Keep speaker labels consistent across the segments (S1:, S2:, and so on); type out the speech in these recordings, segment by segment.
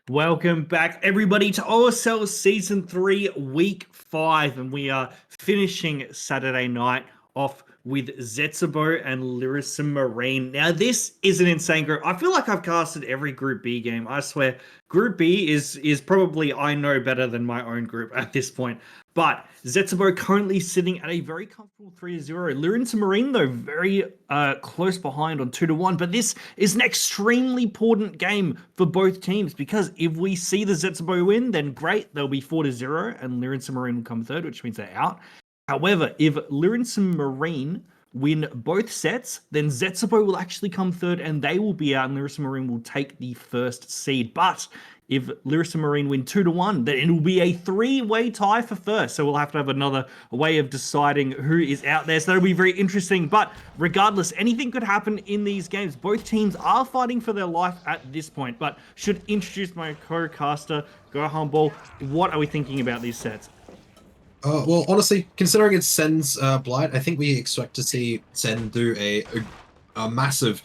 S1: Welcome back, everybody, to OSL Season 3, Week 5. And we are finishing Saturday night off with Zetsubou and Lirasanmarine. Now, this is an insane group. I feel like I've casted every Group B game. I swear, Group B is probably, I know better than my own group at this point. But Zetsubou currently sitting at a very comfortable 3-0. Lirasanmarine, though, very close behind on 2-1. But this is an extremely important game for both teams because if we see the Zetsubou win, then great, they'll be 4-0 and Lirasanmarine will come third, which means they're out. However, if Lirasanmarine win both sets, then Zetsubou will actually come third and they will be out and Lirasanmarine will take the first seed. But if Lirasanmarine win 2-1, then it will be a three-way tie for first. So we'll have to have another way of deciding who is out there. So that'll be very interesting. But regardless, anything could happen in these games. Both teams are fighting for their life at this point. But should introduce my co-caster, Go Humble. What are we thinking about these sets?
S2: Well, honestly, considering it's Sen's Blight, I think we expect to see Sen do a massive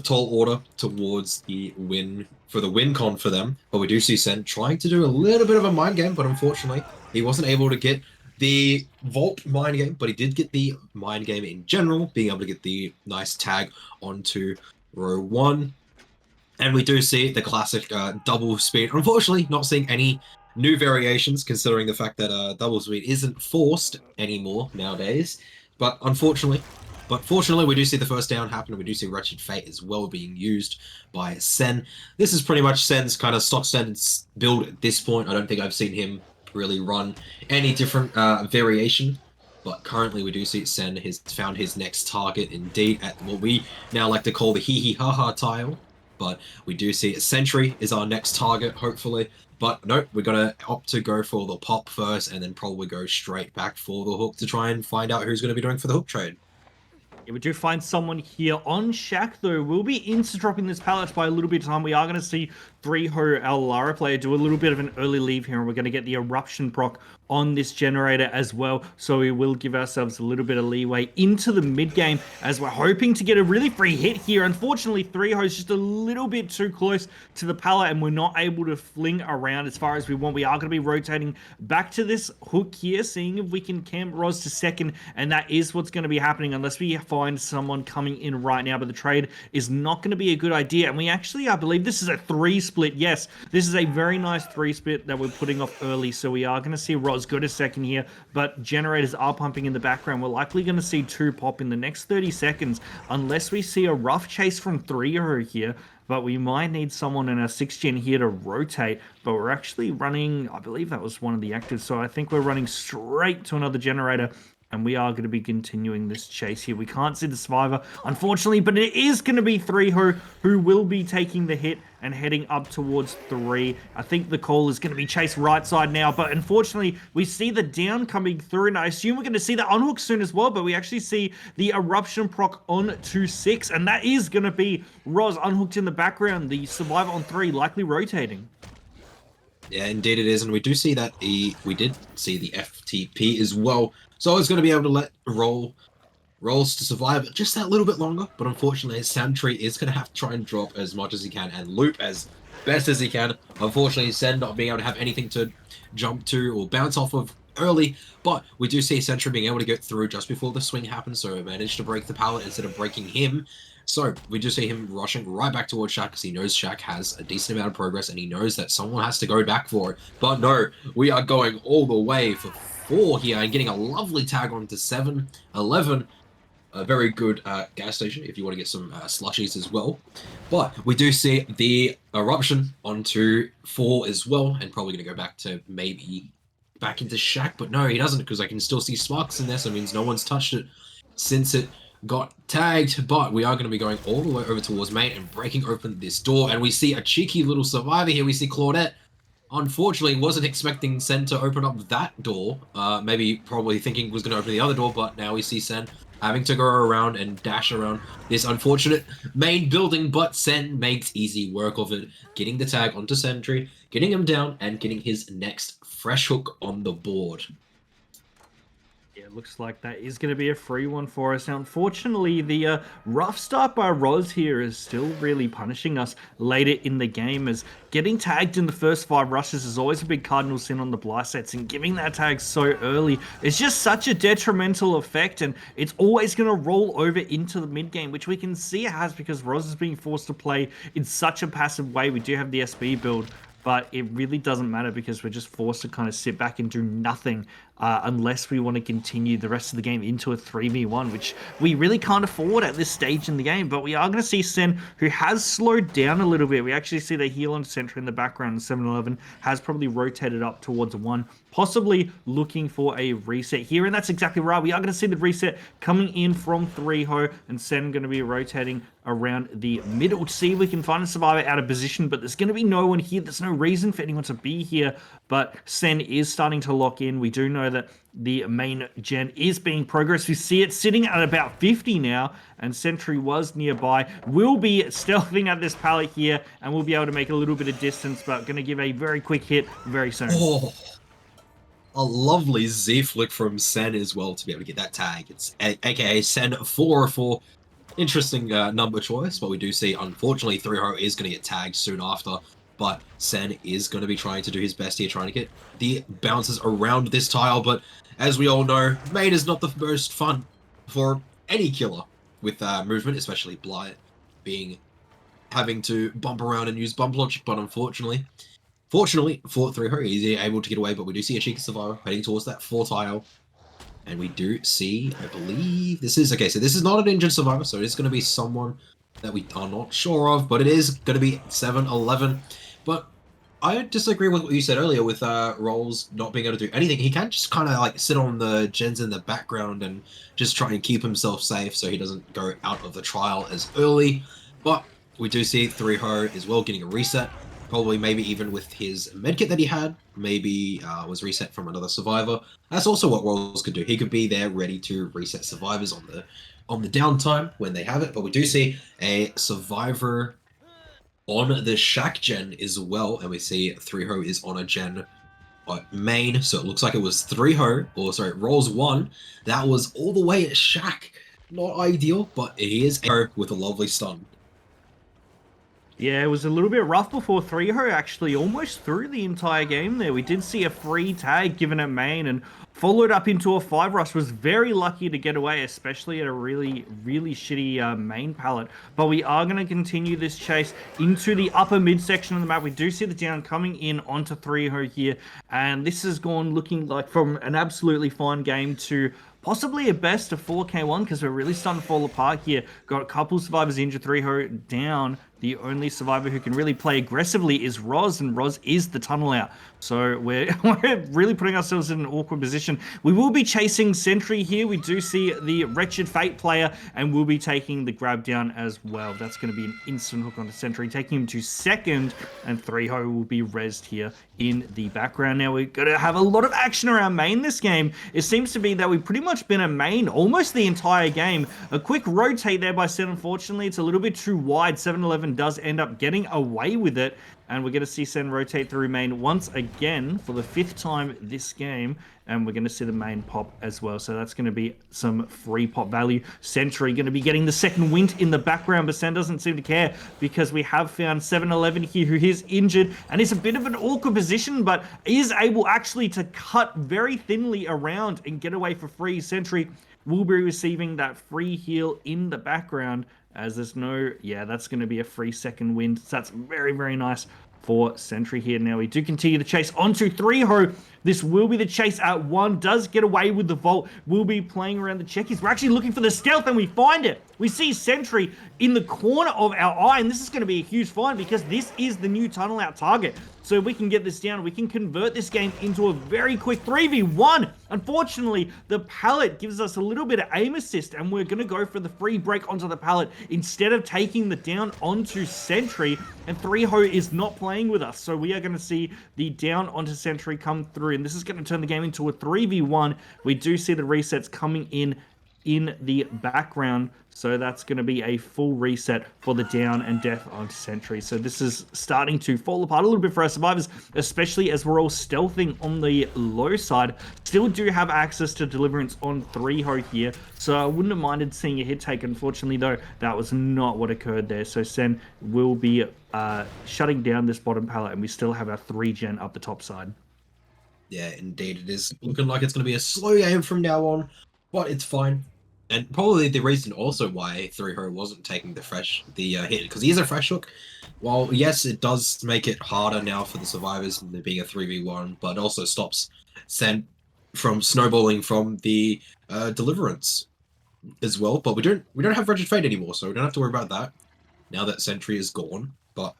S2: tall order towards the win for the win con for them. But we do see Sen trying to do a little bit of a mind game, but unfortunately, he wasn't able to get the Vault mind game, but he did get the mind game in general, being able to get the nice tag onto row 1. And we do see the classic double speed. Unfortunately, not seeing any new variations, considering the fact that double speed isn't forced anymore nowadays. But fortunately, we do see the first down happen. We do see Wretched Fate as well being used by Sen. This is pretty much Sen's kind of stock standard build at this point. I don't think I've seen him really run any different variation. But currently, we do see Sen has found his next target indeed at what we now like to call the hee-hee-ha-ha tile. But we do see Sentry is our next target, hopefully. But no, we're going to opt to go for the pop first and then probably go straight back for the hook to try and find out who's going to be doing for the hook trade.
S1: Yeah, we do find someone here on Shack, though. We'll be insta-dropping this pallet by a little bit of time. We are going to see 3Ho, our Lara player, do a little bit of an early leave here, and we're going to get the Eruption proc on this generator as well. So we will give ourselves a little bit of leeway into the mid-game as we're hoping to get a really free hit here. Unfortunately, 3Ho is just a little bit too close to the pallet, and we're not able to fling around as far as we want. We are going to be rotating back to this hook here, seeing if we can camp Roz to second, and that is what's going to be happening unless we find someone coming in right now. But the trade is not going to be a good idea, and we actually, I believe this is a 3 split. Yes, this is a very nice 3 split that we're putting off early, so we are going to see Roz go to second here, but generators are pumping in the background. We're likely going to see 2 pop in the next 30 seconds unless we see a rough chase from 3Ho here. But we might need someone in our 6th gen here to rotate. But we're actually running, I believe that was one of the actives, so I think we're running straight to another generator. And we are going to be continuing this chase here. We can't see the survivor, unfortunately, but it is going to be 3Ho who will be taking the hit and heading up towards 3. I think the call is going to be chased right side now, but unfortunately, we see the down coming through, and I assume we're going to see the unhook soon as well, but we actually see the Eruption proc on 2-6, and that is going to be Roz unhooked in the background, the survivor on 3, likely rotating.
S2: Yeah, indeed it is, and we do see that we did see the FTP as well. So it's going to be able to let rolls to survive just that little bit longer, but unfortunately Sentry is going to have to try and drop as much as he can and loop as best as he can. Unfortunately, Sen not being able to have anything to jump to or bounce off of early, but we do see Sentry being able to get through just before the swing happens, so he managed to break the pallet instead of breaking him. So we just see him rushing right back towards Shaq because he knows Shaq has a decent amount of progress and he knows that someone has to go back for it. But no, we are going all the way for 4 here and getting a lovely tag onto 7, 11. A very good gas station if you want to get some slushies as well. But we do see the Eruption onto 4 as well, and probably going to go back to maybe back into Shaq, but no, he doesn't because I can still see sparks in there, so it means no one's touched it since it got tagged. But we are going to be going all the way over towards main and breaking open this door, and we see a cheeky little survivor here. We see Claudette. Unfortunately, wasn't expecting Sen to open up that door. Maybe probably thinking was going to open the other door, but now we see Sen having to go around and dash around this unfortunate main building, but Sen makes easy work of it, getting the tag onto Sentry, getting him down, and getting his next fresh hook on the board.
S1: Yeah, looks like that is going to be a free one for us. Now, unfortunately, the rough start by Roz here is still really punishing us later in the game, as getting tagged in the first 5 rushes is always a big cardinal sin on the Blysets, and giving that tag so early is just such a detrimental effect, and it's always going to roll over into the mid game, which we can see it has because Roz is being forced to play in such a passive way. We do have the SB build, but it really doesn't matter because we're just forced to kind of sit back and do nothing unless we want to continue the rest of the game into a 3v1, which we really can't afford at this stage in the game. But we are going to see Sen, who has slowed down a little bit. We actually see the heal on Sentry in the background. 7-11 has probably rotated up towards 1, possibly looking for a reset here. And that's exactly right. We are going to see the reset coming in from 3-Ho, and Sen going to be rotating around the middle to see if we can find a survivor out of position, but there's going to be no one here. There's no reason for anyone to be here, but Sen is starting to lock in. We do know that the main gen is being progressed. We see it sitting at about 50 now, and Sentry was nearby. We'll be stealthing at this pallet here, and we'll be able to make a little bit of distance, but going to give a very quick hit very soon.
S2: Oh, a lovely Z flick from Sen as well to be able to get that tag. It's aka Sen 404. Interesting number choice, but we do see, unfortunately, 3-Ho is going to get tagged soon after. But Sen is going to be trying to do his best here, trying to get the bounces around this tile. But as we all know, main is not the most fun for any killer with movement, especially Blight having to bump around and use bump logic. But fortunately for 3-Ho, he's able to get away. But we do see a Sheikah Survivor heading towards that 4 tile. And we do see, I believe, this is, okay, so this is not an injured survivor, so it is going to be someone that we are not sure of, but it is going to be 7-11. But I disagree with what you said earlier with Rolls not being able to do anything. He can just kind of like sit on the gens in the background and just try and keep himself safe so he doesn't go out of the trial as early. But we do see 3-Ho as well getting a reset. Probably maybe even with his medkit that he had, maybe was reset from another survivor. That's also what Rolls could do. He could be there ready to reset survivors on the downtime when they have it. But we do see a survivor on the Shack gen as well, and we see 3-Ho is on a gen main. So it looks like it was 3-Ho, or sorry, Rolls 1. That was all the way at Shack. Not ideal, but he is with a lovely stun.
S1: Yeah, it was a little bit rough before 3-Ho actually almost through the entire game there. We did see a free tag given at main and followed up into a 5 rush. Was very lucky to get away, especially at a really, really shitty main pallet. But we are going to continue this chase into the upper midsection of the map. We do see the down coming in onto 3-Ho here. And this has gone looking like from an absolutely fine game to possibly a best of 4K1 because we're really starting to fall apart here. Got a couple survivors injured, 3-Ho down. The only survivor who can really play aggressively is Roz, and Roz is the tunnel out. So we're really putting ourselves in an awkward position. We will be chasing Sentry here. We do see the Wretched Fate player, and we'll be taking the grab down as well. That's going to be an instant hook onto Sentry, taking him to second, and 3-Ho will be rezzed here in the background. Now we're going to have a lot of action around main this game. It seems to be that we've pretty much been a main almost the entire game. A quick rotate there by Sen. Unfortunately, it's a little bit too wide. 7-11 does end up getting away with it, and we're going to see Sen rotate through main once again for the 5th time this game, and we're going to see the main pop as well. So that's going to be some free pop value. Sentry going to be getting the second wind in the background, but Sen doesn't seem to care because we have found 7-11 here who is injured and is a bit of an awkward position, but is able actually to cut very thinly around and get away for free. Sentry will be receiving that free heal in the background, as there's no, yeah, that's going to be a free second wind. So that's very, very nice for Sentry here. Now we do continue the chase onto 3-Ho. This will be the chase at 1. Does get away with the vault. We'll be playing around the checkies. We're actually looking for the stealth, and we find it. We see Sentry in the corner of our eye, and this is going to be a huge find because this is the new tunnel out target. So if we can get this down, we can convert this game into a very quick 3v1. Unfortunately, the pallet gives us a little bit of aim assist, and we're going to go for the free break onto the pallet instead of taking the down onto Sentry, and 3-Ho is not playing with us. So we are going to see the down onto Sentry come through, and this is going to turn the game into a 3v1. We do see the resets coming in in the background. So that's going to be a full reset for the down and death on Sentry. So this is starting to fall apart a little bit for our survivors, especially as we're all stealthing on the low side. Still do have access to Deliverance on 3-Ho here, so I wouldn't have minded seeing a hit take. Unfortunately, though, that was not what occurred there. So Sen will be shutting down this bottom pallet, and we still have our 3-gen up the top side.
S2: Yeah, indeed, it is looking like it's going to be a slow game from now on, but it's fine. And probably the reason also why 3-Ho wasn't taking the hit, because he is a fresh hook. While yes, it does make it harder now for the survivors, there being a 3v1, but also stops Sen from snowballing from the deliverance as well. But we don't have Rigid Fate anymore, so we don't have to worry about that now that Sentry is gone. But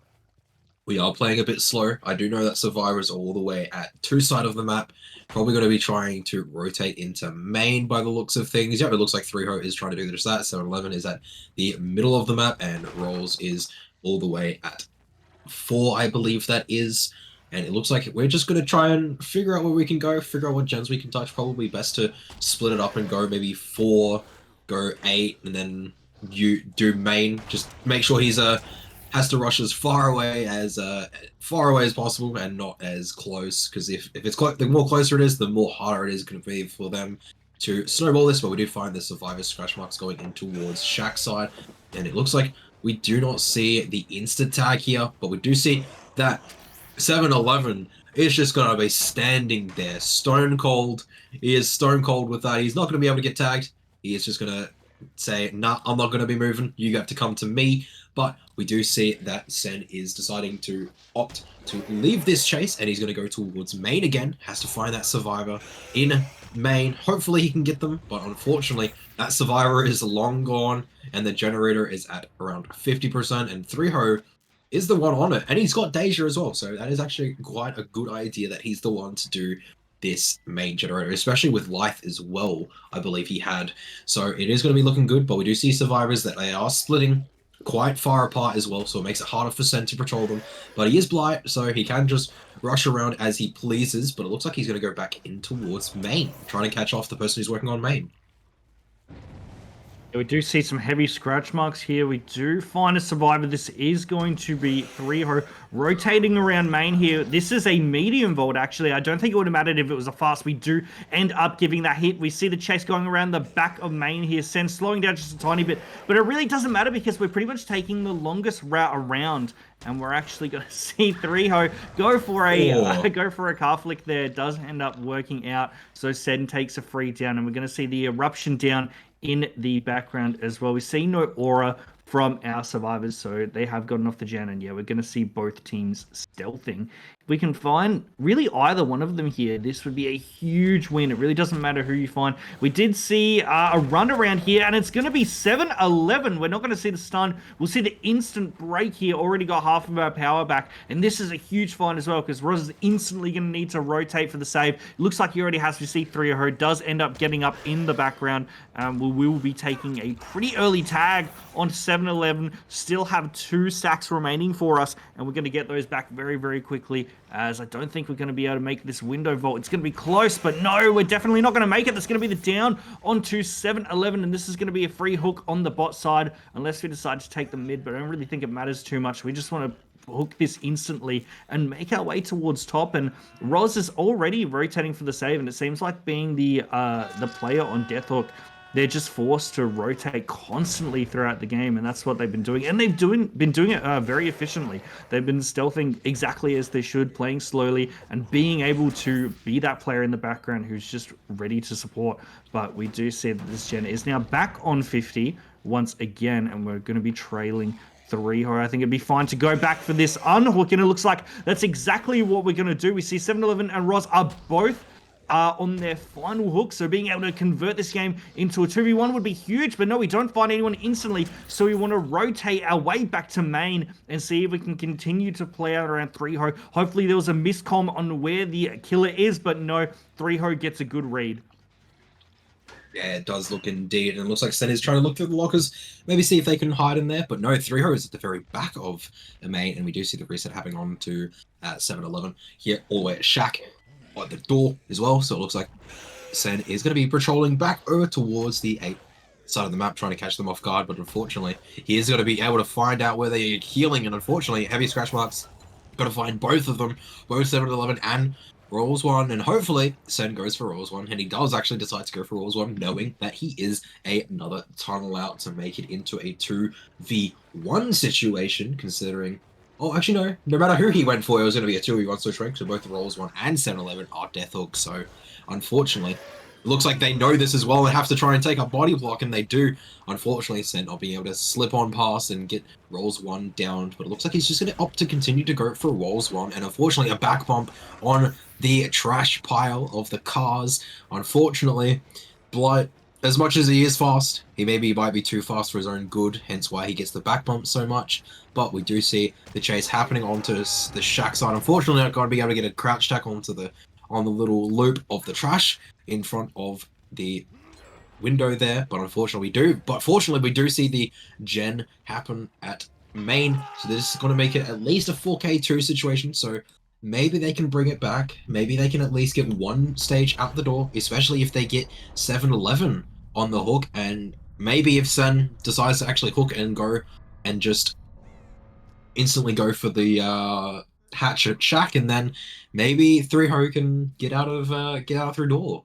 S2: we are playing a bit slow. I do know that survivors are all the way at 2 side of the map. Probably going to be trying to rotate into main by the looks of things. Yeah, it looks like 3-Ho is trying to do just that. 7-11 is at the middle of the map, and Rolls is all the way at 4, I believe that is. And it looks like we're just going to try and figure out where we can go, figure out what gens we can touch. Probably best to split it up and go maybe 4, go 8, and then you do main. Just make sure he's has to rush as far away as possible and not as close, because if it's the more closer it is, the more harder it is going to be for them to snowball this. But we do find the survivor scratch marks going in towards Shaq's side, and it looks like we do not see the insta tag here, but we do see that 7-11 is just going to be standing there stone cold. He is stone cold with that. He's not going to be able to get tagged. He is just going to say, nah, I'm not going to be moving. You have to come to me. But we do see that Sen is deciding to opt to leave this chase, and he's going to go towards main again. Has to find that survivor in main. Hopefully he can get them, but unfortunately that survivor is long gone, and the generator is at around 50%, and 3-Ho is the one on it, and he's got Deja as well. So that is actually quite a good idea that he's the one to do this main generator, especially with Lithe as well, I believe he had. So it is going to be looking good, but we do see survivors that they are splitting quite far apart as well, so it makes it harder for Sen to patrol them. But he is Blight, so he can just rush around as he pleases, but it looks like he's going to go back in towards main, trying to catch off the person who's working on main.
S1: We do see some heavy scratch marks here. We do find a survivor. This is going to be 3-Ho rotating around main here. This is a medium vault, actually. I don't think it would have mattered if it was a fast. We do end up giving that hit. We see the chase going around the back of main here. Sen slowing down just a tiny bit, but it really doesn't matter because we're pretty much taking the longest route around, and we're actually going to see 3-Ho go for a car flick there. It does end up working out, so Sen takes a free down, and we're going to see the eruption down in the background as well. We see no aura from our survivors, so they have gotten off the gen, and yeah, we're going to see both teams stealthing. If we can find really either one of them here, this would be a huge win. It really doesn't matter who you find. We did see a run around here, and it's going to be 7-11. We're not going to see the stun. We'll see the instant break here. Already got half of our power back, and this is a huge find as well, because Roz is instantly going to need to rotate for the save. It looks like he already has. We see 3-Ho does end up getting up in the background. We will be taking a pretty early tag on 7-11. Still have 2 stacks remaining for us, and we're going to get those back very, very quickly, as I don't think we're going to be able to make this window vault. It's going to be close, but no, we're definitely not going to make it. That's going to be the down onto 7-11, and this is going to be a free hook on the bot side, unless we decide to take the mid, but I don't really think it matters too much. We just want to hook this instantly and make our way towards top, and Roz is already rotating for the save, and it seems like being the player on Deathhook, they're just forced to rotate constantly throughout the game, and that's what they've been doing. And they've been doing it very efficiently. They've been stealthing exactly as they should, playing slowly, and being able to be that player in the background who's just ready to support. But we do see that this gen is now back on 50 once again, and we're going to be trailing 3-Ho. I think it'd be fine to go back for this unhook, and it looks like that's exactly what we're going to do. We see 7-11 and Roz are both on their final hook, so being able to convert this game into a 2v1 would be huge, but no, we don't find anyone instantly, so we want to rotate our way back to main and see if we can continue to play out around 3-Ho. Hopefully there was a miscomm on where the killer is, but no, 3-Ho gets a good read.
S2: Yeah, it does look indeed, and it looks like Sen is trying to look through the lockers, maybe see if they can hide in there, but no, 3-Ho is at the very back of the main, and we do see the reset happening on to 7-11 here all the way at Shaq at the door as well, so it looks like Sen is going to be patrolling back over towards the 8 side of the map trying to catch them off guard, but unfortunately, he is going to be able to find out where they're healing, and unfortunately, heavy scratch marks. Got to find both of them, both 7-11 and Rolls 1, and hopefully Sen goes for Rolls 1, and he does actually decide to go for Rolls 1, knowing that he is another tunnel out to make it into a 2v1 situation, considering... Oh, actually, no. No matter who he went for, it was going to be a 2v1 switch rank, so both Rolls 1 and 7-11 are Death Hook, so unfortunately, it looks like they know this as well and have to try and take a body block, and they do. Unfortunately, Sen not being able to slip on past and get Rolls 1 down, but it looks like he's just going to opt to continue to go for Rolls 1, and unfortunately, a back bump on the trash pile of the cars. Unfortunately, Blight, as much as he is fast, he might be too fast for his own good, hence why he gets the back bump so much. But we do see the chase happening onto the shack side. Unfortunately, not going to be able to get a crouch tack on the little loop of the trash in front of the window there. But unfortunately, we do. But fortunately, we do see the gen happen at main. So this is going to make it at least a 4K2 situation. So maybe they can bring it back. Maybe they can at least get one stage out the door, especially if they get 7-11 on the hook. And maybe if Sen decides to actually hook and go and just instantly go for the hatch at shack, and then maybe 3Ho can get out through door.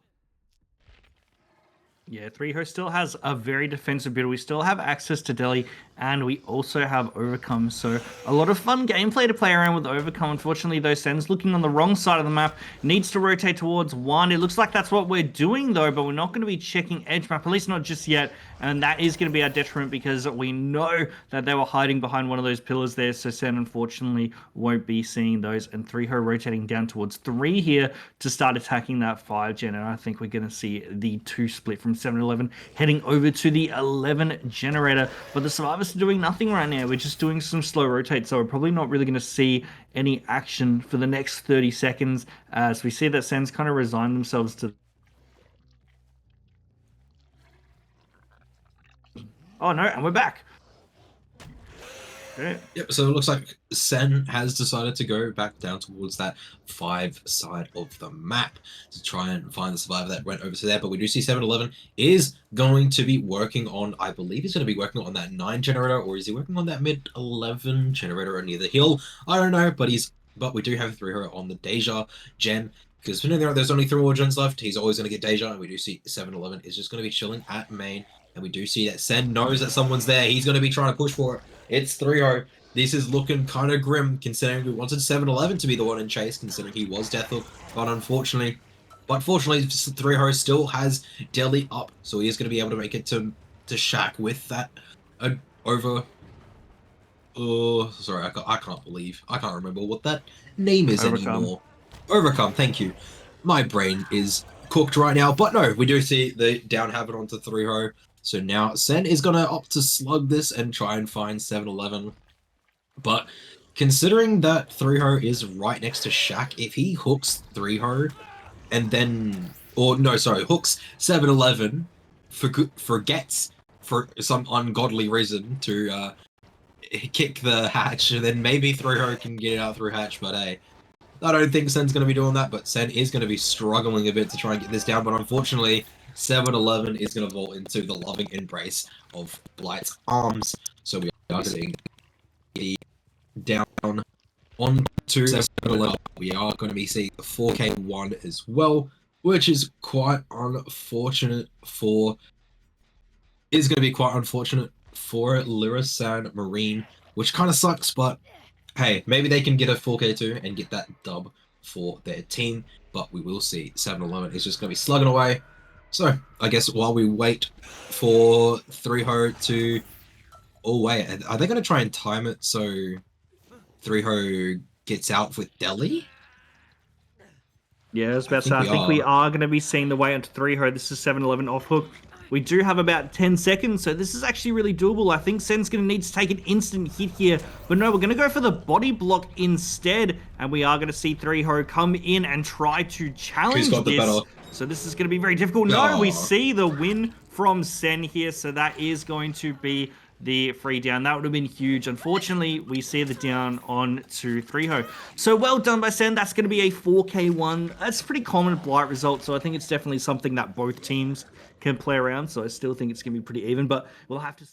S1: Yeah, 3Ho still has a very defensive build. We still have access to Delhi, and we also have Overcome. So a lot of fun gameplay to play around with Overcome. Unfortunately, though, Sen's looking on the wrong side of the map. Needs to rotate towards 1. It looks like that's what we're doing, though, but we're not going to be checking edge map, at least not just yet. And that is going to be our detriment because we know that they were hiding behind one of those pillars there. So Sen, unfortunately, won't be seeing those. And 3Ho rotating down towards 3 here to start attacking that 5 gen. And I think we're going to see the 2 split from 7-11 heading over to the 11 generator. But the survivors are doing nothing right now. We're just doing some slow rotates, so we're probably not really going to see any action for the next 30 seconds as we see that Sen's kind of resigned themselves to... Oh no, and we're back. Okay.
S2: Yep, so it looks like Sen has decided to go back down towards that 5 side of the map to try and find the survivor that went over to there. But we do see 7-11 is going to be working on, I believe he's going to be working on that 9 generator, or is he working on that mid 11 generator or near the hill? I don't know, but we do have 3Ho on the Deja gen. Because there's only 3 more gens left, he's always going to get Deja, and we do see 7-11 is just going to be chilling at main. And we do see that Sen knows that someone's there. He's going to be trying to push for it. It's 3Ho. This is looking kind of grim, considering we wanted 7-11 to be the one in chase, considering he was Death Hook. But fortunately, 3Ho still has Delhi up, so he is going to be able to make it to shack with that over... Oh, sorry, I can't remember what that name is anymore. Overcome, thank you. My brain is cooked right now, but no, we do see the down habit onto 3Ho. So now Sen is going to opt to slug this and try and find 7-11. But considering that 3Ho is right next to shack, if he hooks 3Ho and then... Or no, sorry, hooks 7-11, forgets for some ungodly reason to kick the hatch, and then maybe 3Ho can get it out through hatch, but hey. I don't think Sen's going to be doing that, but Sen is going to be struggling a bit to try and get this down, but unfortunately, 7-11 is going to vault into the loving embrace of Blight's arms. So we are seeing the down onto 7-11. We are going to be seeing the 4K1 as well, which is quite unfortunate for... is going to be quite unfortunate for Lirasanmarine, which kind of sucks, but hey, maybe they can get a 4K2 and get that dub for their team, but we will see. 7-11 is just going to be slugging away. So, I guess while we wait for 3Ho to... Oh, wait, are they going to try and time it so 3Ho gets out with Delhi?
S1: Yeah, I was about to say, I think we are going to be seeing the way onto 3Ho. This is 7-11 off hook. We do have about 10 seconds, so this is actually really doable. I think Sen's going to need to take an instant hit here. But no, we're going to go for the body block instead. And we are going to see 3Ho come in and try to challenge this. So this is going to be very difficult. No, we see the win from Sen here. So that is going to be the free down. That would have been huge. Unfortunately, we see the down on to 3-ho. So well done by Sen. That's going to be a 4K1. That's a pretty common Blight result, so I think it's definitely something that both teams can play around. So I still think it's going to be pretty even, but we'll have to...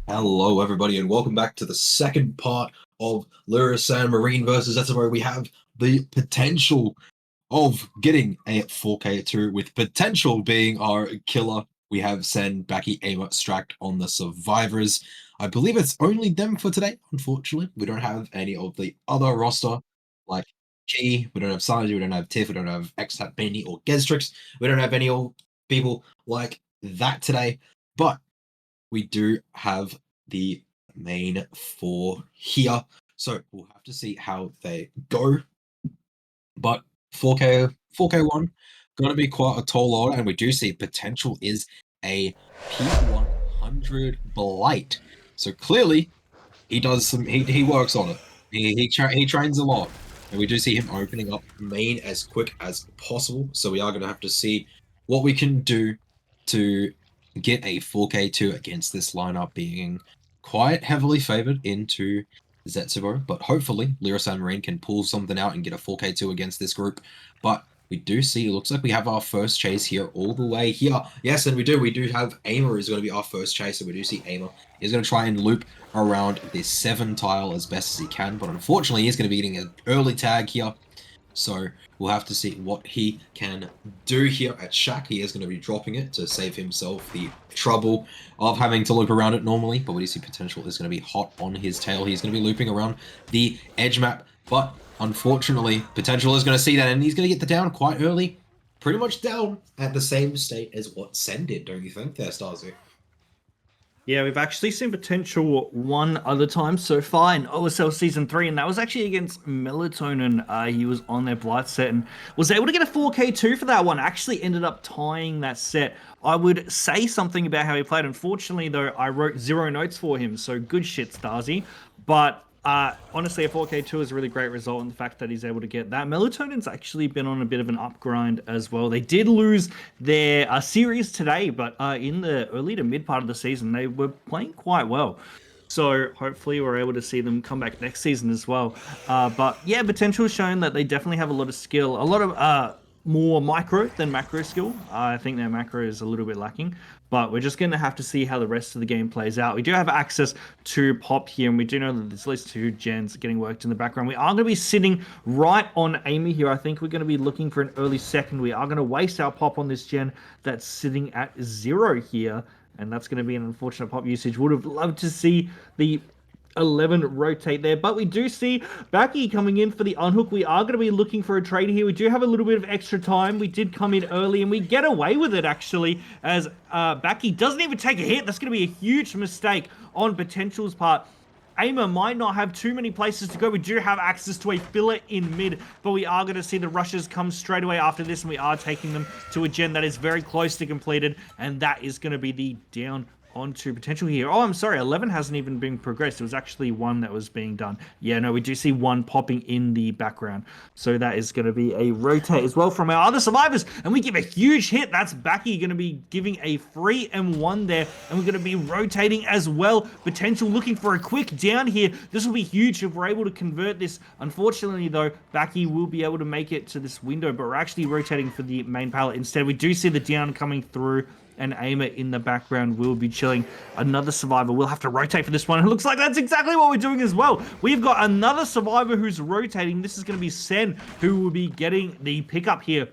S2: Hello, everybody, and welcome back to the second part of Lirasanmarine versus Zetsubou. We have the potential of getting a 4K2, with potential being our killer. We have Sen, Baki, Aimer, Stract on the survivors. I believe it's only them for today, unfortunately. We don't have any of the other roster, like G, we don't have Sanji, we don't have Tiff, we don't have X-Hat, Benny, or Geztrix. We don't have any old people like that today, but we do have the main four here, so we'll have to see how they go. But 4K1 gonna be quite a tall order, and we do see potential is a P100 Blight. So clearly he does some he works on it. He trains a lot, and we do see him opening up main as quick as possible. So we are gonna have to see what we can do to get a 4K2 against this lineup being quite heavily favored into Zetsubou, but hopefully Lirasanmarine can pull something out and get a 4K2 against this group. But we do see, it looks like we have our first chase here all the way here. Yes, and we do have Aimer is going to be our first chase, so we do see Aimer is going to try and loop around this 7 tile as best as he can, but unfortunately he's going to be getting an early tag here. So we'll have to see what he can do here at Shack. He is going to be dropping it to save himself the trouble of having to loop around it normally. But we do see potential is going to be hot on his tail. He's going to be looping around the edge map. But unfortunately, potential is going to see that, and he's going to get the down quite early. Pretty much down at the same state as what Sen did, don't you think there, Starzy?
S1: Yeah, we've actually seen potential one other time so far in OSL Season 3, and that was actually against Melatonin. He was on their Blight set and was able to get a 4K2 for that one. Actually ended up tying that set. I would say something about how he played. Unfortunately, though, I wrote 0 notes for him, so good shit, Starzy. But honestly, a 4K2 is a really great result, in the fact that he's able to get that. Melatonin's actually been on a bit of an up grind as well. They did lose their series today, but in the early to mid part of the season, they were playing quite well. So hopefully we're able to see them come back next season as well. But yeah, potential shown that they definitely have a lot of skill, a lot of more micro than macro skill. I think their macro is a little bit lacking, but we're just going to have to see how the rest of the game plays out. We do have access to Pop here, and we do know that there's at least 2 gens getting worked in the background. We are going to be sitting right on Amy here. I think we're going to be looking for an early second. We are going to waste our Pop on this gen that's sitting at 0 here, and that's going to be an unfortunate Pop usage. Would have loved to see the 11 rotate there, but we do see Baki coming in for the unhook. We are going to be looking for a trade here. We do have a little bit of extra time. We did come in early, and we get away with it, actually, as Baki doesn't even take a hit. That's going to be a huge mistake on Potential's part. Aimer might not have too many places to go. We do have access to a filler in mid, but we are going to see the rushes come straight away after this, and we are taking them to a gen that is very close to completed, and that is going to be the down onto Potential here. Oh, I'm sorry, 11 hasn't even been progressed. It was actually 1 that was being done. Yeah, no, we do see 1 popping in the background. So that is going to be a rotate as well from our other survivors. And we give a huge hit. That's Baki going to be giving a free M1 there. And we're going to be rotating as well. Potential looking for a quick down here. This will be huge if we're able to convert this. Unfortunately, though, Baki will be able to make it to this window, but we're actually rotating for the main pallet instead. We do see the down coming through, and Aimer in the background will be chilling. Another survivor will have to rotate for this one. It looks like that's exactly what we're doing as well. We've got another survivor who's rotating. This is going to be Sen, who will be getting the pickup here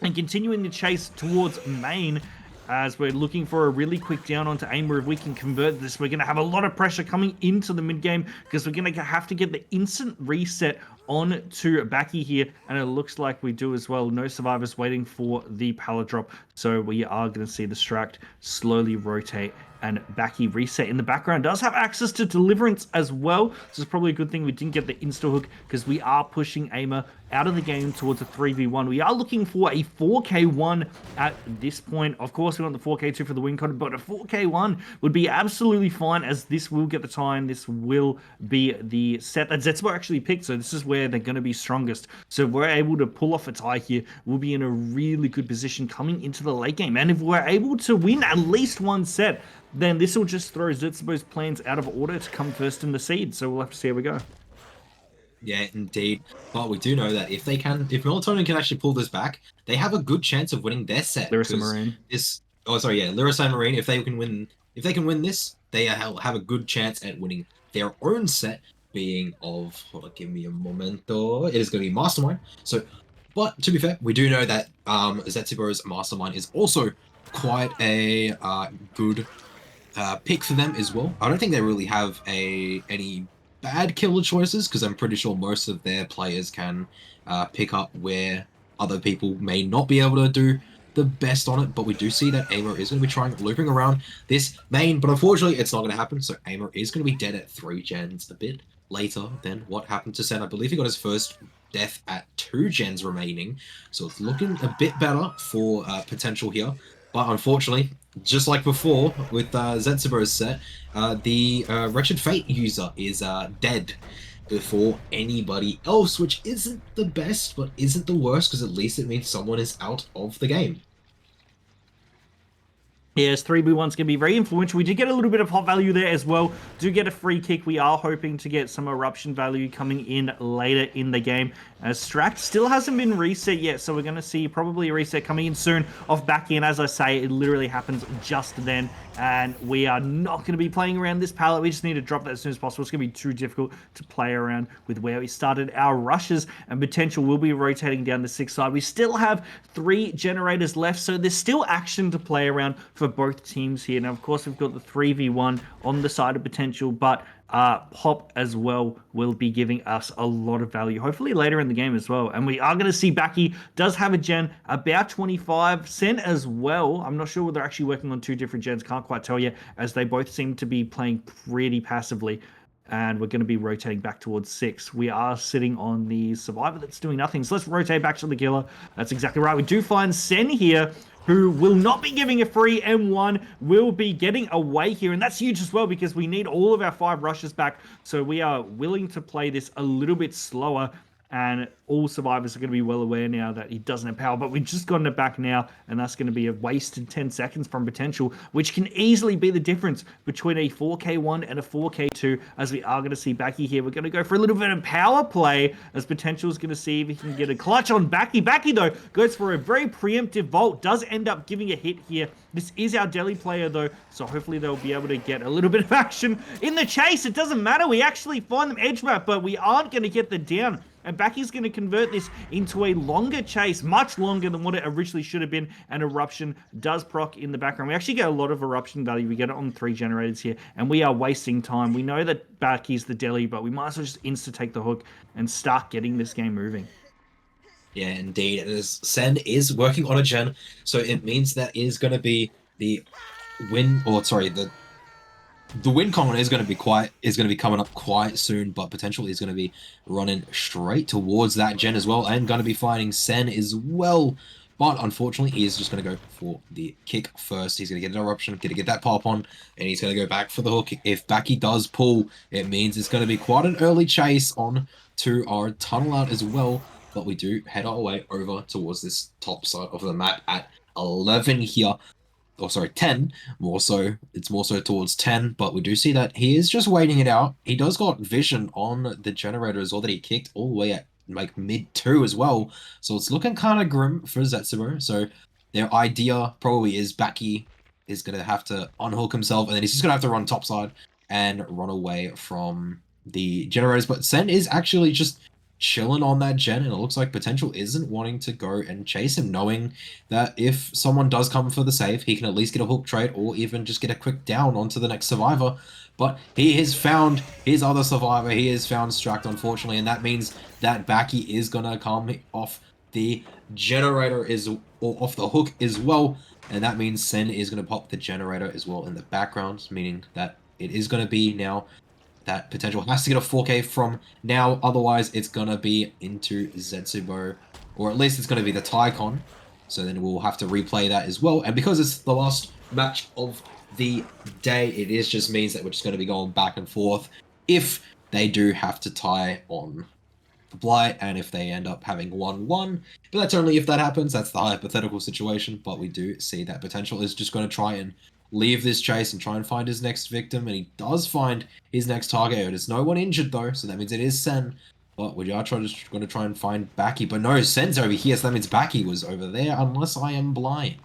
S1: and continuing the chase towards main, as we're looking for a really quick down onto Aimer. If we can convert this, we're going to have a lot of pressure coming into the mid game, because we're going to have to get the instant reset on to Baki here, and it looks like we do as well. No survivors waiting for the pallet drop, so we are going to see the Stract slowly rotate, and Baki reset in the background. Does have access to Deliverance as well, so it's probably a good thing we didn't get the insta hook, because we are pushing Aimer out of the game towards a 3v1. We are looking for a 4k1 at this point. Of course, we want the 4k2 for the win con, but a 4k1 would be absolutely fine, as this will get the time. This will be the set that Zetsubou actually picked, so this is where they're going to be strongest. So if we're able to pull off a tie here, we'll be in a really good position coming into the late game. And if we're able to win at least one set, then this will just throw Zetsubou's plans out of order to come first in the seed. So we'll have to see how we go.
S2: Yeah, indeed. But we do know that if Melatonin can actually pull this back, they have a good chance of winning their set.
S1: Lirasanmarine.
S2: Lirasanmarine. If they can win this, they have a good chance at winning their own set. Being of, hold on, give me a momento. It is going to be Mastermind. So, but to be fair, we do know that Zetsubou's Mastermind is also quite a good pick for them as well. I don't think they really have any bad killer choices, because I'm pretty sure most of their players can pick up where other people may not be able to do the best on it. But we do see that Aimer is going to be trying looping around this main, but unfortunately it's not going to happen. So Aimer is going to be dead at 3 gens a bit later than what happened to Sen. I believe he got his first death at 2 gens remaining, so it's looking a bit better for potential here. But unfortunately, just like before with Zetsubou's set, the Wretched Fate user is dead before anybody else, which isn't the best, but isn't the worst, because at least it means someone is out of the game.
S1: Yes, 3v1's going to be very influential. We did get a little bit of hot value there as well. Do get a free kick. We are hoping to get some eruption value coming in later in the game. Stract still hasn't been reset yet, so we're going to see probably a reset coming in soon off back in. As I say, it literally happens just then, and we are not going to be playing around this pallet. We just need to drop that as soon as possible. It's going to be too difficult to play around with where we started our rushes, and potential will be rotating down the 6 side. We still have 3 generators left, so there's still action to play around for both teams here. Now, of course, we've got the 3v1 on the side of potential, but Pop as well will be giving us a lot of value, hopefully later in the game as well. And we are going to see Baki does have a gen about 25. Sen as well. I'm not sure whether they're actually working on 2 different gens. Can't quite tell you, as they both seem to be playing pretty passively. And we're going to be rotating back towards 6. We are sitting on the Survivor that's doing nothing. So let's rotate back to the Killer. That's exactly right. We do find Sen here, who will not be giving a free M1, will be getting away here. And that's huge as well, because we need all of our 5 rushes back. So we are willing to play this a little bit slower. And all survivors are going to be well aware now that he doesn't have power. But we've just gotten it back now, and that's going to be a wasted 10 seconds from potential, which can easily be the difference between a 4k1 and a 4k2, as we are going to see Baki here. We're going to go for a little bit of power play, as potential is going to see if he can get a clutch on Baki. Baki, though, goes for a very preemptive vault, does end up giving a hit here. This is our Delhi player, though, so hopefully they'll be able to get a little bit of action in the chase. It doesn't matter. We actually find them edge map, but we aren't going to get the down. And Baki's going to convert this into a longer chase, much longer than what it originally should have been. And Eruption does proc in the background. We actually get a lot of Eruption value. We get it on 3 generators here, and we are wasting time. We know that Baki's the Delhi, but we might as well just insta-take the hook and start getting this game moving.
S2: Yeah, indeed. Sen is working on a gen, so it means that is going to be the win, or sorry, the win con is going to be coming up quite soon, but potential is going to be running straight towards that gen as well, and going to be fighting Sen as well. But unfortunately, he is just going to go for the kick first. He's going to get an eruption, going to get that pop on, and he's going to go back for the hook. If Baki does pull, it means it's going to be quite an early chase on to our tunnel out as well. But we do head our way over towards this top side of the map at 11 here. Oh, sorry, 10. It's more so towards 10, but we do see that he is just waiting it out. He does got vision on the generator as well that he kicked all the way at like mid 2 as well. So it's looking kind of grim for Zetsubou. So their idea probably is Baki is going to have to unhook himself, and then he's just going to have to run topside and run away from the generators. But Sen is actually just chilling on that gen, and it looks like potential isn't wanting to go and chase him, knowing that if someone does come for the save, he can at least get a hook trade or even just get a quick down onto the next survivor. But he has found his other survivor. He has found Stract, unfortunately, and that means that Baki is gonna come off the generator or off the hook as well, and that means Sen is gonna pop the generator as well in the background, meaning that it is gonna be now that Potential has to get a 4K from now, otherwise it's gonna be into Zetsubou, or at least it's gonna be the Tycon. So then we'll have to replay that as well. And because it's the last match of the day, it is just means that we're just going to be going back and forth if they do have to tie on the Blight, and if they end up having 1-1. But that's only if that happens. That's the hypothetical situation. But we do see that Potential is just going to try and leave this chase and try and find his next victim. And he does find his next target. There's no one injured, though, so that means it is Sen. But we are going to try and find Baki. But no, Sen's over here, so that means Baki was over there, unless I am blind.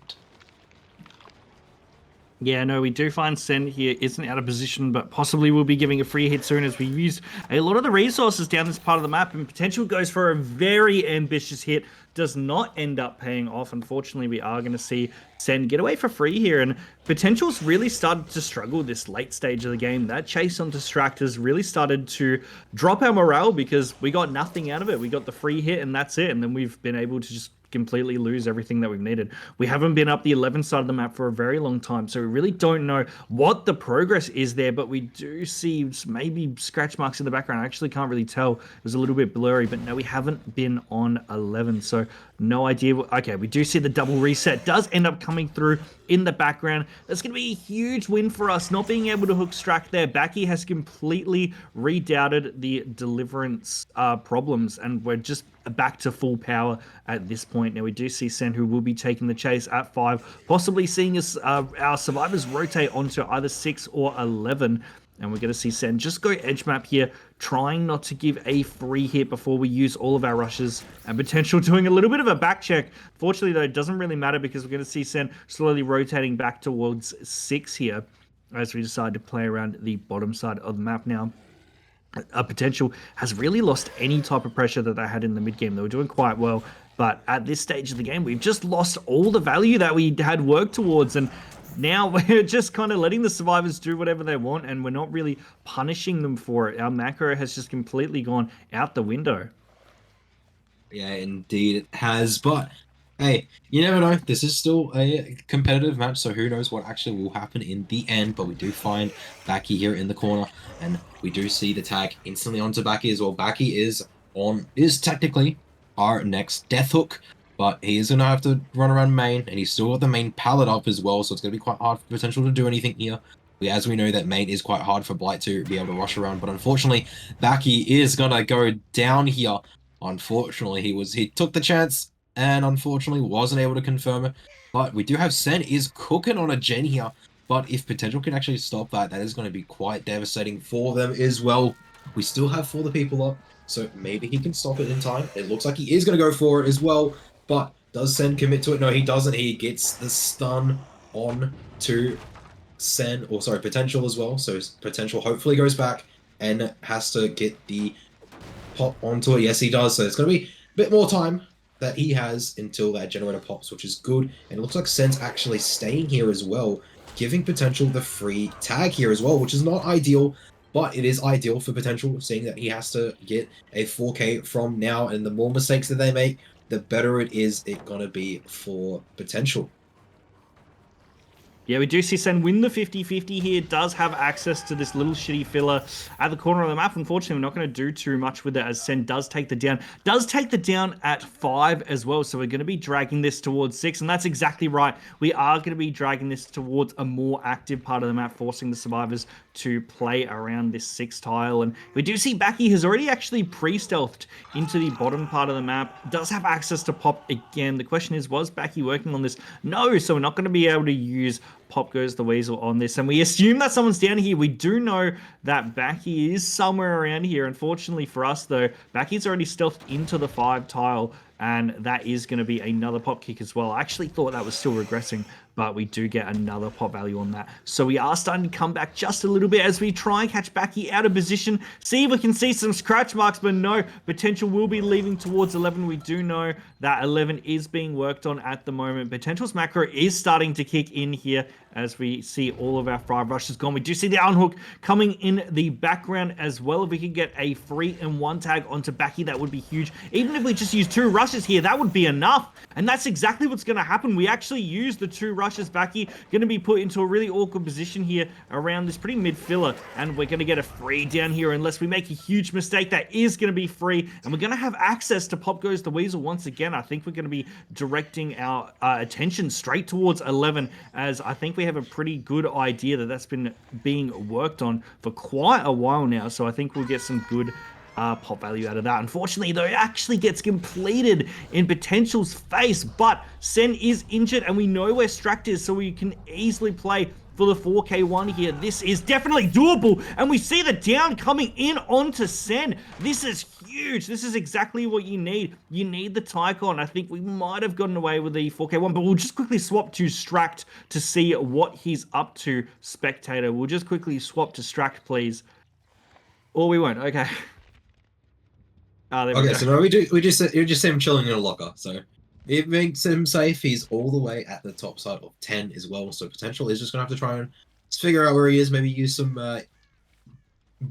S1: Yeah, no, we do find Sen here isn't out of position, but possibly will be giving a free hit soon as we use a lot of the resources down this part of the map, and Potential goes for a very ambitious hit, does not end up paying off. Unfortunately, we are going to see Sen get away for free here, and Potential's really started to struggle this late stage of the game. That chase on Distract has really started to drop our morale because we got nothing out of it. We got the free hit and that's it, and then we've been able to just completely lose everything that we've needed. We haven't been up the 11 side of the map for a very long time, so we really don't know what the progress is there, but we do see maybe scratch marks in the background. I actually can't really tell. It was a little bit blurry, but no, we haven't been on 11, so no idea. Okay, we do see the double reset does end up coming through in the background. That's going to be a huge win for us, not being able to hook Strack there. Baki has completely redoubted the Deliverance problems, and we're just back to full power at this point. Now we do see Sen, who will be taking the chase at 5, possibly seeing us our survivors rotate onto either 6 or 11. And we're going to see Sen just go edge map here, trying not to give a free hit before we use all of our rushes, and Potential doing a little bit of a back check. Fortunately, though, it doesn't really matter because we're going to see Sen slowly rotating back towards 6 here as we decide to play around the bottom side of the map now. Potential has really lost any type of pressure that they had in the mid game. They were doing quite well, but at this stage of the game, we've just lost all the value that we had worked towards, and now we're just kind of letting the survivors do whatever they want, and we're not really punishing them for it. Our macro has just completely gone out the window.
S2: Yeah, indeed it has, but hey, you never know. This is still a competitive match, so who knows what actually will happen in the end. But we do find Baki here in the corner, and we do see the tag instantly onto Baki as well. Baki is technically our next death hook, but he is gonna have to run around main, and he's still got the main pallet up as well, so it's gonna be quite hard for Potential to do anything here. As we know, that main is quite hard for Blight to be able to rush around, but unfortunately, Baki is gonna go down here. Unfortunately, he took the chance, and unfortunately wasn't able to confirm it. But we do have Sen is cooking on a gen here. But if Potential can actually stop that, that is going to be quite devastating for them as well. We still have 4 people up, so maybe he can stop it in time. It looks like he is going to go for it as well. But does Sen commit to it? No, he doesn't. He gets the stun on to Sen, or sorry, Potential as well. So Potential hopefully goes back and has to get the pop onto it. Yes, he does. So it's going to be a bit more time that he has until that generator pops, which is good. And it looks like Sen's actually staying here as well, giving Potential the free tag here as well, which is not ideal, but it is ideal for Potential, seeing that he has to get a 4K from now, and the more mistakes that they make, the better it is gonna be for Potential.
S1: Yeah, we do see Sen win the 50-50 here. Does have access to this little shitty filler at the corner of the map. Unfortunately, we're not going to do too much with it as Sen does take the down. Does take the down at 5 as well. So we're going to be dragging this towards 6. And that's exactly right. We are going to be dragging this towards a more active part of the map, forcing the survivors to play around this 6 tile. And we do see Baki has already actually pre-stealthed into the bottom part of the map. Does have access to pop again. The question is, was Baki working on this? No, so we're not going to be able to use Pop Goes the Weasel on this, and we assume that someone's down here. We do know that Baki is somewhere around here. Unfortunately for us, though, Baki's already stealthed into the 5 tile, and that is going to be another pop kick as well. I actually thought that was still regressing, but we do get another pop value on that. So we are starting to come back just a little bit as we try and catch Baki out of position. See if we can see some scratch marks, but no, Potential will be leaving towards 11. We do know that 11 is being worked on at the moment. Potential's macro is starting to kick in here as we see all of our 5 rushes gone. We do see the unhook coming in the background as well. If we could get a 3-in-1 tag onto Baki, that would be huge. Even if we just use 2 rushes here, that would be enough. And that's exactly what's going to happen. We actually use the 2 rushes. Baki going to be put into a really awkward position here around this pretty mid filler. And we're going to get a free down here unless we make a huge mistake. That is going to be free. And we're going to have access to Pop Goes the Weasel once again. I think we're going to be directing our attention straight towards 11, as I think we have a pretty good idea that that's been being worked on for quite a while now. So I think we'll get some good pop value out of that. Unfortunately, though, it actually gets completed in Potential's face, but Sen is injured and we know where Stract is, so we can easily play for the 4K1 here. This is definitely doable, and we see the down coming in onto Sen. This is huge. This is exactly what you need. You need the Tycon. I think we might have gotten away with the 4K1, but we'll just quickly swap to Stract to see what he's up to. Spectator, we'll just quickly swap to Stract, please. Or we won't. Okay.
S2: Okay, so no, we just see him chilling in a locker, so it makes him safe. He's all the way at the top side of 10 as well, so Potential is just gonna have to try and figure out where he is. Maybe use some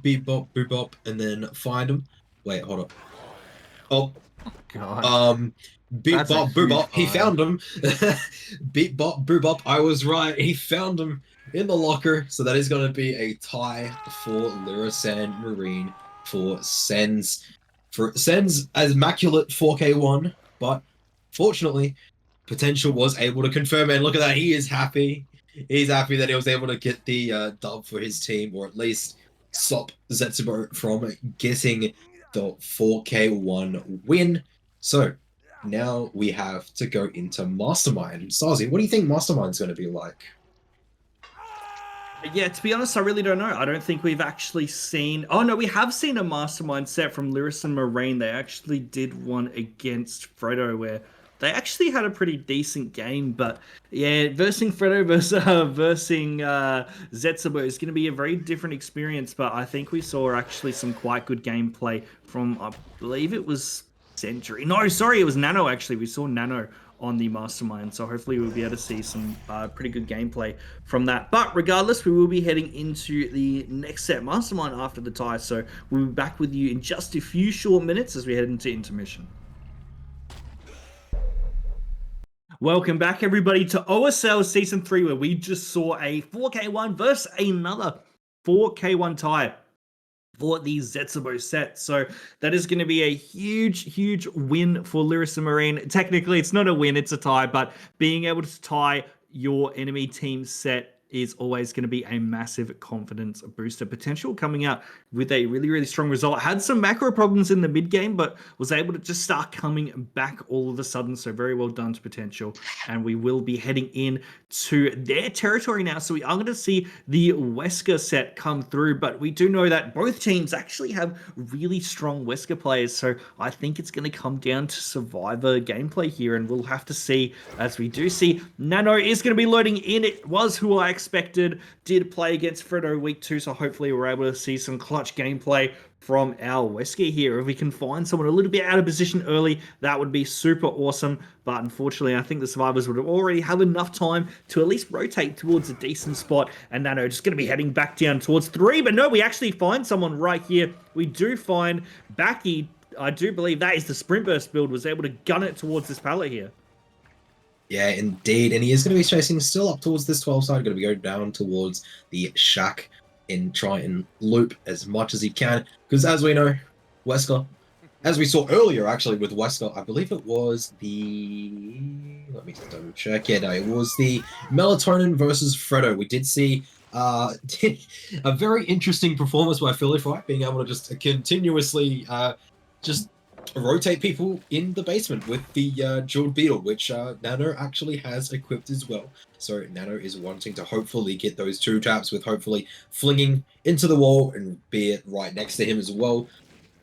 S2: beep bop, boop bop, and then find him. Wait, hold up. Oh,
S1: God.
S2: Beep
S1: That's
S2: bop,
S1: a
S2: boop bop.
S1: huge
S2: He found him. Beep bop, boop bop. I was right. He found him in the locker. So that is going to be a tie for Lirasanmarine for Sen's immaculate 4K1. But fortunately, Potential was able to confirm it. And look at that. He is happy. He's happy that he was able to get the dub for his team, or at least stop Zetsubou from getting the 4K1 win. So now we have to go into Mastermind. Sazi, what do you think Mastermind's going to be like?
S1: Yeah, to be honest, I really don't know. I don't think we've actually seen... Oh, no, we have seen a Mastermind set from Lirasanmarine. They actually did one against Frodo where they actually had a pretty decent game. But yeah, versing Frodo versus Zetsubou is going to be a very different experience. But I think we saw actually some quite good gameplay from, I believe it was Century. No, sorry, it was Nano, actually. We saw Nano on the Mastermind, so hopefully we'll be able to see some pretty good gameplay from that. But regardless, we will be heading into the next set Mastermind after the tie, so we'll be back with you in just a few short minutes as we head into intermission. Welcome back, everybody, to OSL Season 3, where we just saw a 4K1 versus another 4K1 tie for the Zetsubou set. So that is going to be a huge win for Lirasanmarine. Technically, it's not a win, it's a tie, but being able to tie your enemy team set is always going to be a massive confidence booster. Potential coming out with a really strong result. Had some macro problems in the mid game, but was able to just start coming back all of a sudden. So very well done to Potential. And we will be heading in to their territory now. So we are going to see the Wesker set come through, but we do know that both teams actually have really strong Wesker players. So I think it's going to come down to Survivor gameplay here, and we'll have to see. As we do see Nano is going to be loading in. It was who I expected, did play against Frodo week 2, so hopefully we're able to see some clutch gameplay from our Wesker here. If we can find someone a little bit out of position early, that would be super awesome. But unfortunately, I think the Survivors would already have enough time to at least rotate towards a decent spot. And Nano just going to be heading back down towards 3. But no, we actually find someone right here. We do find Baki. I do believe that is the Sprint Burst build, was able to gun it towards this pallet here.
S2: Yeah, indeed. And he is going to be chasing still up towards this 12 side, going to go down towards the shack and try and loop as much as he can. Because as we know, Wesker, as we saw earlier actually with Wesker, I believe it was the... Let me just double check. Yeah, no, it was the Melatonin versus Frodo. We did see a very interesting performance by Philly Fright, being able to just continuously just rotate people in the basement with the Jeweled Beetle, which Nano actually has equipped as well. So Nano is wanting to hopefully get those 2 taps with hopefully flinging into the wall and be it right next to him as well.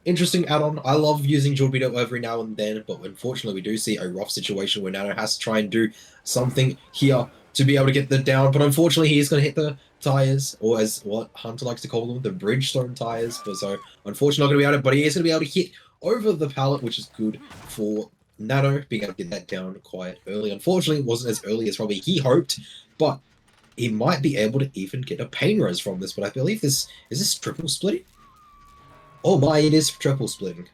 S2: Interesting add-on. I love using Jeweled Beetle every now and then, but unfortunately we do see a rough situation where Nano has to try and do something here to be able to get the down, but unfortunately he is going to hit the tires, or as what Hunter likes to call them, the Bridgestone tires. But so unfortunately not going to be able to, but he is going to be able to hit over the pallet, which is good for Nano, being able to get that down quite early. Unfortunately, it wasn't as early as probably he hoped, but he might be able to even get a pain res from this, but I believe this triple splitting? Oh my, it is triple splitting.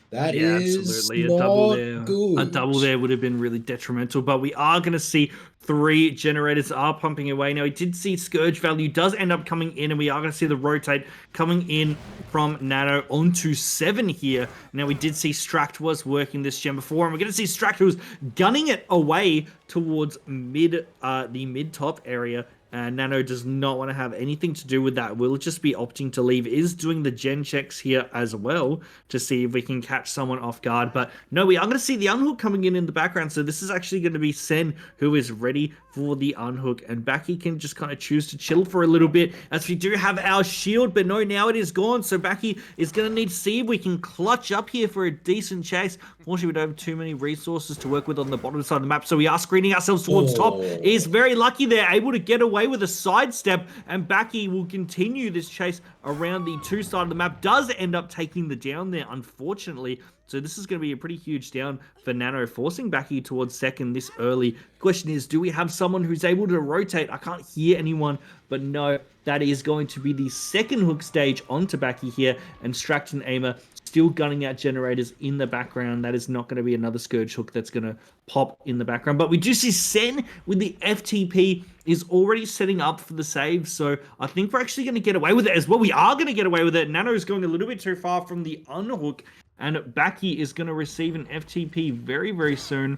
S2: That
S1: Yeah,
S2: is
S1: absolutely. A double
S2: not
S1: there. A
S2: good.
S1: double there would have been really detrimental, but we are going to see three generators are pumping away. Now, we did see Scourge value does end up coming in, and we are going to see the rotate coming in from Nano onto 7 here. Now, we did see Stract was working this gen before, and we're going to see Stract who's gunning it away towards the mid-top area. And Nano does not want to have anything to do with that. We'll just be opting to leave. Is doing the gen checks here as well to see if we can catch someone off guard. But no, we are going to see the unhook coming in the background. So this is actually going to be Sen who is ready for the unhook. And Baki can just kind of choose to chill for a little bit as we do have our shield. But no, now it is gone. So Baki is going to need to see if we can clutch up here for a decent chase. Fortunately, we don't have too many resources to work with on the bottom side of the map. So we are screening ourselves towards top. Is very lucky they're able to get away with a sidestep, and Baki will continue this chase around the 2 side of the map. Does end up taking the down there, unfortunately. So this is going to be a pretty huge down for Nano, forcing Baki towards second this early. Question is, do we have someone who's able to rotate? I can't hear anyone, but no, that is going to be the second hook stage onto Baki here, and Stract and Aimer still gunning out generators in the background. That is not going to be another Scourge hook that's going to pop in the background. But we do see Sen with the FTP is already setting up for the save. So I think we're actually going to get away with it as well. We are going to get away with it. Nano is going a little bit too far from the unhook, and Baki is going to receive an FTP very, very soon.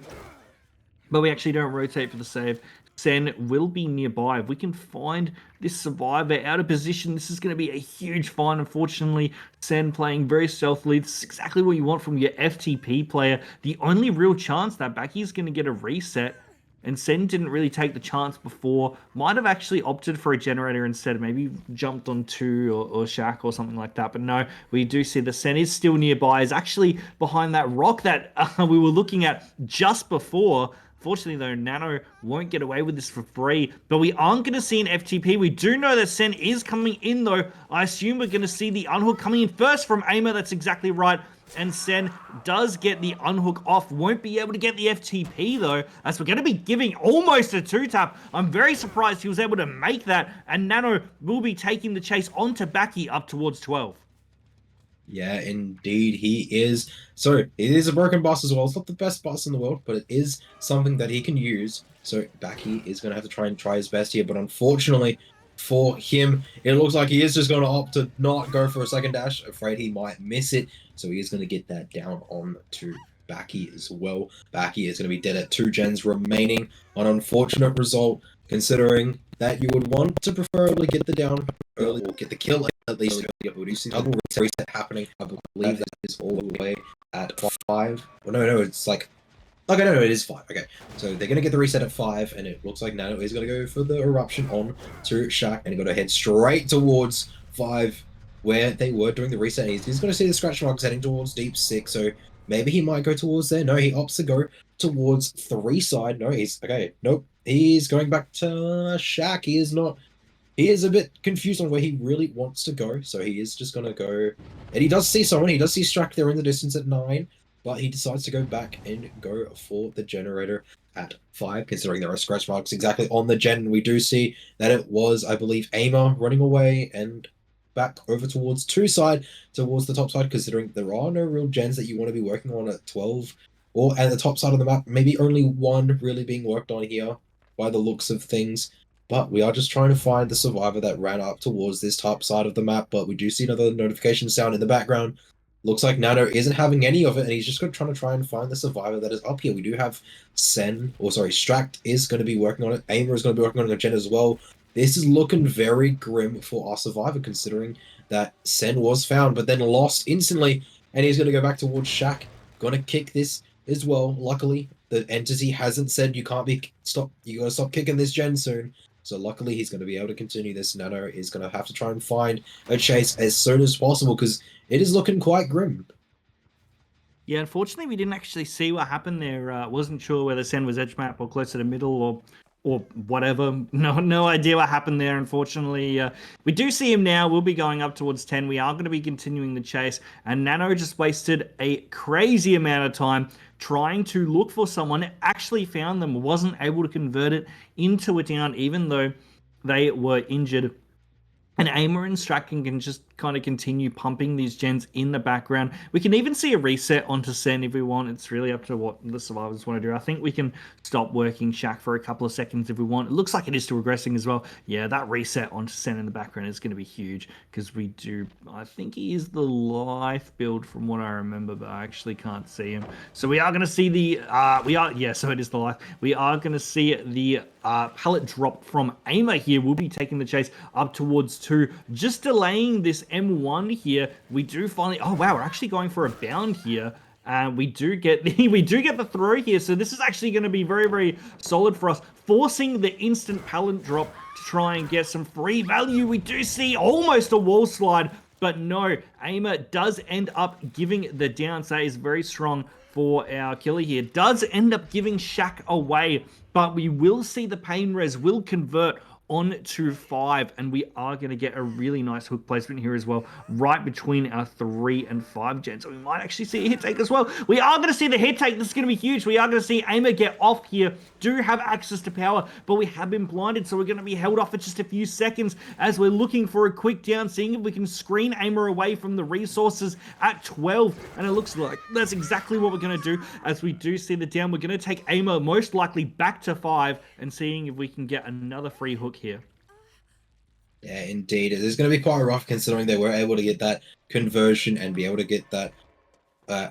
S1: But we actually don't rotate for the save. Sen will be nearby. If we can find this survivor out of position, this is going to be a huge find. Unfortunately, Sen playing very stealthily. This is exactly what you want from your FTP player. The only real chance that Baki is going to get a reset, and Sen didn't really take the chance before. Might have actually opted for a generator instead. Maybe jumped on 2 or Shack or something like that. But no, we do see the Sen is still nearby. Is actually behind that rock that we were looking at just before. Fortunately, though, Nano won't get away with this for free, but we aren't going to see an FTP. We do know that Sen is coming in, though. I assume we're going to see the unhook coming in first from Aimer. That's exactly right. And Sen does get the unhook off. Won't be able to get the FTP, though, as we're going to be giving almost a 2-tap. I'm very surprised he was able to make that, and Nano will be taking the chase onto Baki up towards 12.
S2: Yeah, indeed, he is. So, it is a broken boss as well. It's not the best boss in the world, but it is something that he can use. So, Baki is going to have to try his best here, but unfortunately for him, it looks like he is just going to opt to not go for a second dash. Afraid he might miss it, so he is going to get that down on to Baki as well. Baki is going to be dead at 2 gens remaining. An unfortunate result, considering that you would want to preferably get the down early or get the kill at least earlier. We do see double reset happening. I believe that is all the way at 5. Well, no, it's like... Okay, no, it is 5. Okay, so they're going to get the reset at 5, and it looks like Nano is going to go for the eruption on to Shack, and going to head straight towards 5, where they were doing the reset. He's going to see the scratch marks heading towards Deep 6, so maybe he might go towards there. No, he opts to go towards 3 side. No, he's... Okay, nope. He's going back to Shack. He is not... He is a bit confused on where he really wants to go, so he is just going to go... And he does see someone. He does see Strack there in the distance at 9, but he decides to go back and go for the generator at 5, considering there are scratch marks exactly on the gen. We do see that it was, I believe, Aimer running away and back over towards 2 side, towards the top side, considering there are no real gens that you want to be working on at 12, or at the top side of the map. Maybe only 1 really being worked on here, by the looks of things. But we are just trying to find the survivor that ran up towards this top side of the map. But we do see another notification sound in the background. Looks like Nano isn't having any of it, and he's just trying to try and find the survivor that is up here. We do have Stract is going to be working on it. Aimer is going to be working on a gen as well. This is looking very grim for our survivor, considering that Sen was found, but then lost instantly, and he's going to go back towards Shack. Going to kick this as well. Luckily, the entity hasn't said you can't be stop. You got to stop kicking this gen soon. So luckily, he's going to be able to continue this. Nano is going to have to try and find a chase as soon as possible, because it is looking quite grim.
S1: Yeah, unfortunately, we didn't actually see what happened there. Wasn't sure whether Sen was edge map or closer to middle, or or whatever. No idea what happened there, unfortunately. We do see him now. We'll be going up towards 10. We are going to be continuing the chase. And Nano just wasted a crazy amount of time trying to look for someone. Actually found them. Wasn't able to convert it into a down, even though they were injured. And Aimer and Strachan can just kind of continue pumping these gens in the background. We can even see a reset onto Sen if we want. It's really up to what the survivors want to do. I think we can stop working Shaq for a couple of seconds if we want. It looks like it is still regressing as well. Yeah, that reset onto Sen in the background is going to be huge because we do... I think he is the life build from what I remember, but I actually can't see him. So we are going to see the... Yeah, so it is the life. We are going to see the pallet drop from Aimer here. We'll be taking the chase up towards 2, just delaying this M1 here. We do finally... Oh, wow, we're actually going for a bound here. And we do get the throw here. So this is actually going to be very, very solid for us, forcing the instant pallet drop to try and get some free value. We do see almost a wall slide, but no, Aimer does end up giving the down. So that is very strong for our killer here. Does end up giving Shaq away, but we will see the pain res will convert on to 5, and we are going to get a really nice hook placement here as well, right between our 3 and 5 gens. So we might actually see a hit take as well. We are going to see the hit take. This is going to be huge. We are going to see Aimer get off here. Do have access to power, but we have been blinded, so we're going to be held off for just a few seconds as we're looking for a quick down, seeing if we can screen Aimer away from the resources at 12, and it looks like that's exactly what we're going to do. As we do see the down, we're going to take Aimer most likely back to 5 and seeing if we can get another free hook here.
S2: Yeah, indeed. It is going to be quite rough considering they were able to get that conversion and be able to get that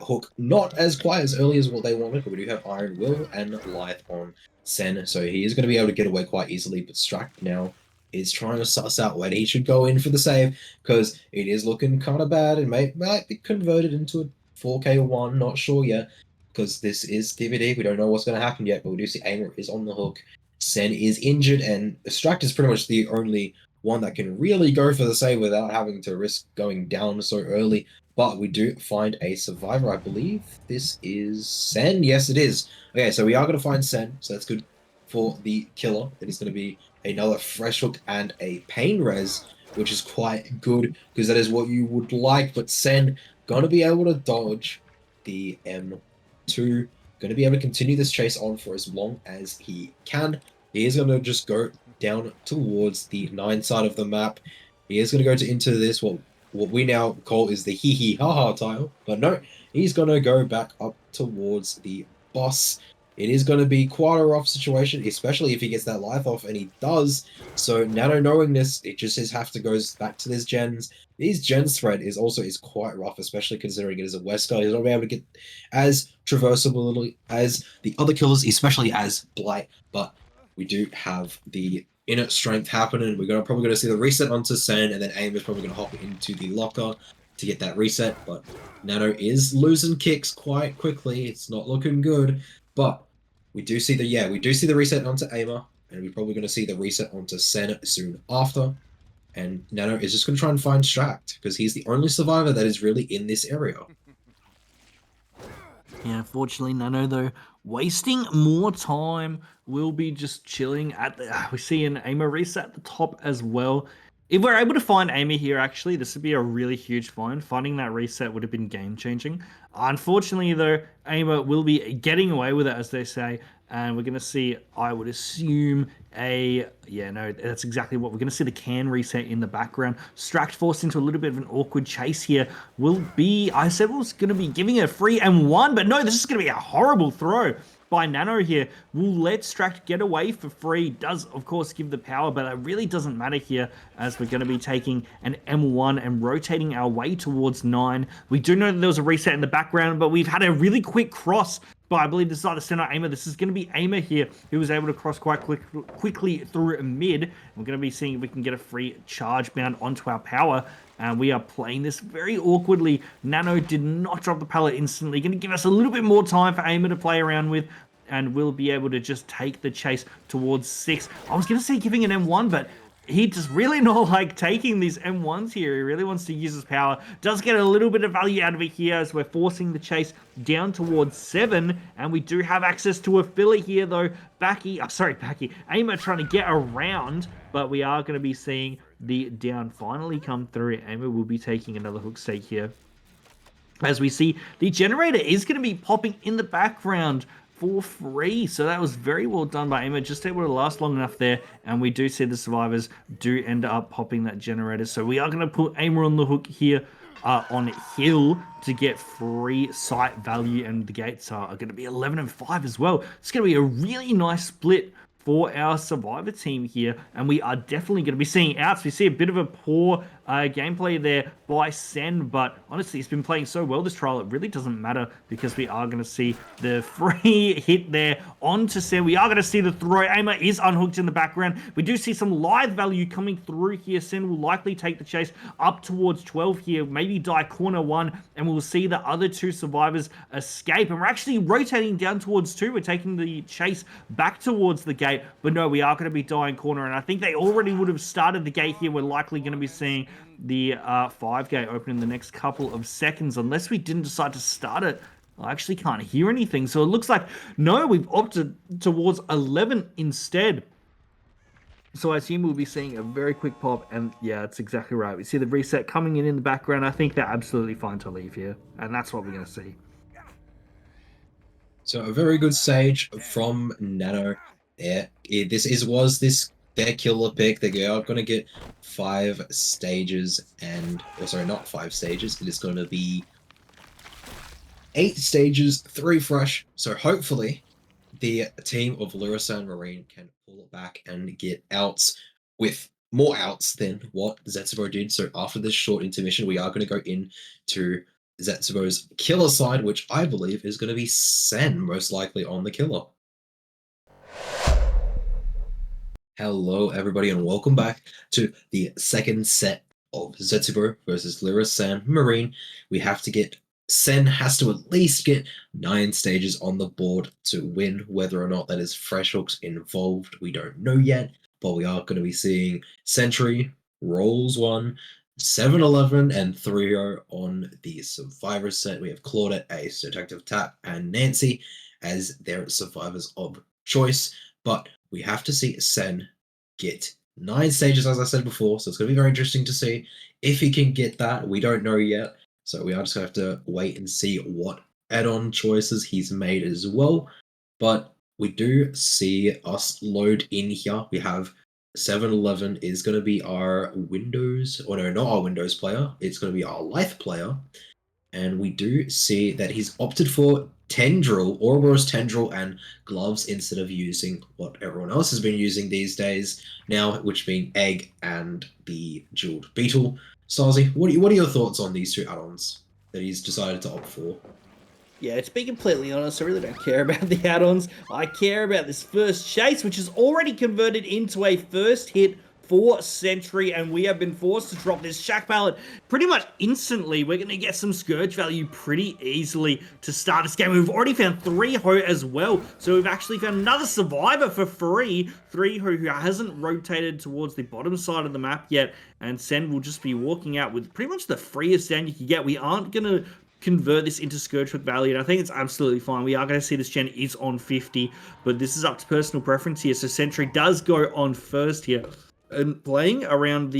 S2: hook not as quite as early as what they wanted, but we do have Iron Will and Lithe on Sen, so he is going to be able to get away quite easily, but Strack now is trying to suss out when he should go in for the save, because it is looking kind of bad. It might be converted into a 4K1, not sure yet, because this is DVD. We don't know what's going to happen yet, but we do see Aimer is on the hook. Sen is injured, and Strack is pretty much the only one that can really go for the save without having to risk going down so early. But we do find a survivor, I believe. This is Sen. Yes, it is. Okay, so we are going to find Sen, so that's good for the killer. It is going to be another fresh hook and a pain res, which is quite good because that is what you would like. But Sen going to be able to dodge the M2, going to be able to continue this chase on for as long as he can. He is going to just go down towards the 9 side of the map. He is going to go into this, what we now call is the hee hee ha ha tile. But no, he's going to go back up towards the boss. It is going to be quite a rough situation, especially if he gets that life off, and he does. So Nano knowing this, it just his have to goes back to this gens. These gens thread is quite rough, especially considering it is a Wesker. He's not able to get as traversable as the other killers, especially as Blight. But we do have the inner strength happening. We're probably going to see the reset onto Sen, and then Aim is probably going to hop into the locker to get that reset. But Nano is losing kicks quite quickly. It's not looking good. But we do see the reset onto Aimer, and we're probably going to see the reset onto Sen soon after. And Nano is just going to try and find Stract, because he's the only survivor that is really in this area.
S1: Yeah, unfortunately, Nano, though, wasting more time, will be just chilling at the... we see an Aimer reset at the top as well. If we're able to find Aimer here, actually, this would be a really huge find. Finding that reset would have been game-changing. Unfortunately, though, Aimer will be getting away with it, as they say. And we're going to see, I would assume, yeah, no, that's exactly what we're going to see, the can reset in the background. Stract forced into a little bit of an awkward chase here. I said we was going to be giving a free M1, but no, this is going to be a horrible throw by Nano here. We'll let Stract get away for free. Does, of course, give the power, but that really doesn't matter here, as we're going to be taking an M1 and rotating our way towards 9. We do know that there was a reset in the background, but we've had a really quick cross. But I believe this is either center Aimer. This is going to be Aimer here, who was able to cross quite quickly through mid. We're going to be seeing if we can get a free charge bound onto our power. And we are playing this very awkwardly. Nano did not drop the pallet instantly. Going to give us a little bit more time for Aimer to play around with. And we'll be able to just take the chase towards 6. I was going to say giving an M1, but he does really not like taking these M1s here. He really wants to use his power. Does get a little bit of value out of it here as we're forcing the chase down towards 7. And we do have access to a filler here, though. Backy. Aimer trying to get around, but we are going to be seeing the down finally come through. Aimer will be taking another hook stake here. As we see, the generator is going to be popping in the background for free. So that was very well done by Aimer, just able to last long enough there. And we do see the survivors do end up popping that generator. So we are going to put Aimer on the hook here on Hill to get free site value. And the gates are going to be 11 and 5 as well. It's going to be a really nice split for our survivor team here, and we are definitely going to be seeing outs. We see a bit of a poor gameplay there by Sen, but honestly, he's been playing so well this trial, it really doesn't matter because we are going to see the free hit there onto Sen. We are going to see the throw. Aimer is unhooked in the background. We do see some live value coming through here. Sen will likely take the chase up towards 12 here, maybe die corner 1, and we'll see the other 2 survivors escape. And we're actually rotating down towards 2. We're taking the chase back towards the gate, but no, we are going to be dying corner, and I think they already would have started the gate here. We're likely going to be seeing the 5 gate open in the next couple of seconds, unless we didn't decide to start it. I actually can't hear anything, so it looks like, no, we've opted towards 11 instead. So I assume we'll be seeing a very quick pop, and yeah, that's exactly right. We see the reset coming in the background. I think they're absolutely fine to leave here, and that's what we're going to see.
S2: So a very good stage from Nano. Yeah, was this their killer pick. They are going to get 5 stages, and sorry, not 5 stages. It is going to be 8 stages, 3 fresh. So hopefully, the team of Lirasanmarine can pull it back and get outs with more outs than what Zetsubou did. So after this short intermission, we are going to go into Zetsubou's killer side, which I believe is going to be Sen, most likely on the killer. Hello, everybody, and welcome back to the second set of Zetsubou versus Lirasanmarine. We have to get Sen has to at least get 9 stages on the board to win. Whether or not that is fresh hooks involved, we don't know yet, but we are going to be seeing Sentry, Rolls 1, 7-Eleven, and 3-0 on the Survivor set. We have Claudette, Ace, Detective Tap, and Nancy as their survivors of choice, but we have to see Sen get 9 stages, as I said before, so it's going to be very interesting to see if he can get that. We don't know yet, so we are just going to have to wait and see what add-on choices he's made as well. But we do see us load in here. We have 7-Eleven is going to be our Windows, or no, not our Windows player. It's going to be our Life player. And we do see that he's opted for Tendril, Ouroboros Tendril, and gloves instead of using what everyone else has been using these days now, which being Egg and the Jeweled Beetle. Starzy, what are your thoughts on these 2 add-ons that he's decided to opt for?
S1: Yeah, to be completely honest, I really don't care about the add-ons. I care about this first chase, which is already converted into a first hit for Sentry, and we have been forced to drop this Shack Pallet pretty much instantly. We're going to get some Scourge value pretty easily to start this game. We've already found 3-Ho as well, so we've actually found another Survivor for free. 3-Ho who hasn't rotated towards the bottom side of the map yet, and Sen will just be walking out with pretty much the freest stand you can get. We aren't going to convert this into Scourge Hook value, and I think it's absolutely fine. We are going to see this gen is on 50, but this is up to personal preference here, so Sentry does go on first here. And playing around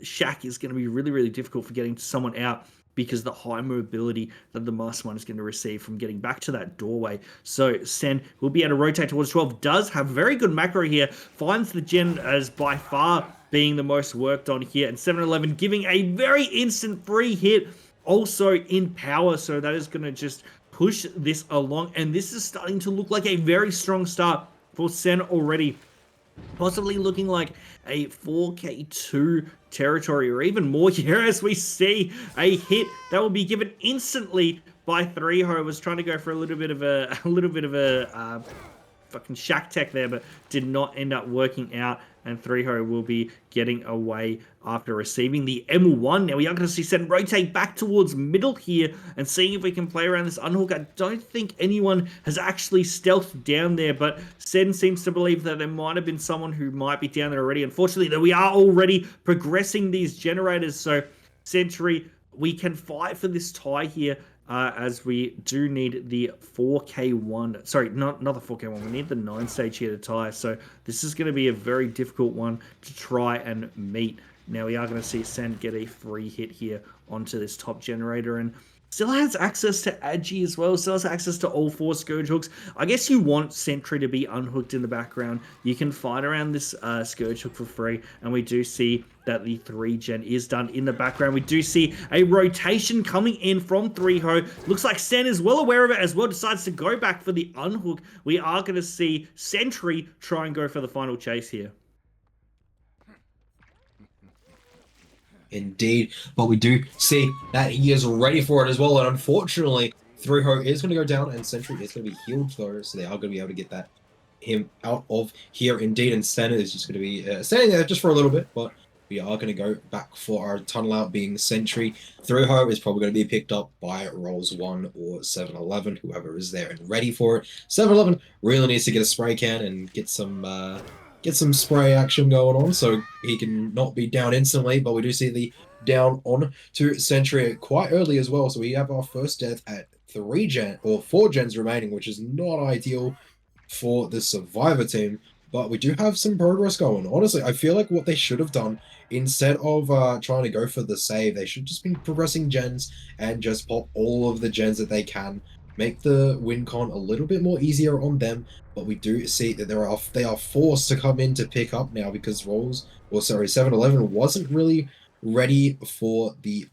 S1: Shack is going to be really, really difficult for getting someone out because the high mobility that the Mastermind is going to receive from getting back to that doorway. So Sen will be able to rotate towards 12, does have very good macro here, finds the gen as by far being the most worked on here, and 7-Eleven giving a very instant free hit also in power, so that is going to just push this along, and this is starting to look like a very strong start for Sen already. Possibly looking like a 4K2 territory or even more here as we see a hit that will be given instantly by 3-Ho. Was trying to go for a little bit of a fucking Shack tech there, but did not end up working out. and 3-Ho will be getting away after receiving the M1. Now we are going to see Sen rotate back towards middle here and seeing if we can play around this unhook. I don't think anyone has actually stealthed down there, but Sen seems to believe that there might have been someone who might be down there already. Unfortunately, though, we are already progressing these generators, so Sentry, we can fight for this tie here. As we do need the 4K1. Sorry, not the 4K1. We need the 9 stage here to tie. So this is going to be a very difficult one to try and meet. Now we are going to see Sen get a free hit here onto this top generator, and still has access to Agi as well. Still has access to all 4 Scourge hooks. I guess you want Sentry to be unhooked in the background. You can fight around this Scourge hook for free, and we do see that the 3-gen is done in the background. We do see a rotation coming in from 3-Ho. Looks like Sen is well aware of it as well, decides to go back for the unhook. We are going to see Sentry try and go for the final chase here.
S2: Indeed, but we do see that he is ready for it as well, and unfortunately, 3-Ho is going to go down, and Sentry is going to be healed though, so they are going to be able to get him out of here. Indeed, and Sen is just going to be staying there just for a little bit, but we are going to go back for our tunnel out being Sentry. 3-Ho is probably going to be picked up by Rolls 1 or 7-Eleven, whoever is there and ready for it. 7-Eleven really needs to get a spray can and get some spray action going on so he can not be down instantly, but we do see the down on to Sentry quite early as well. So we have our first death at 4 gens remaining, which is not ideal for the Survivor team, but we do have some progress going. Honestly, I feel like what they should have done, instead of trying to go for the save, they should just be progressing gens and just pop all of the gens that they can, make the win con a little bit more easier on them. But we do see that they are forced to come in to pick up now because 7-Eleven wasn't really ready for the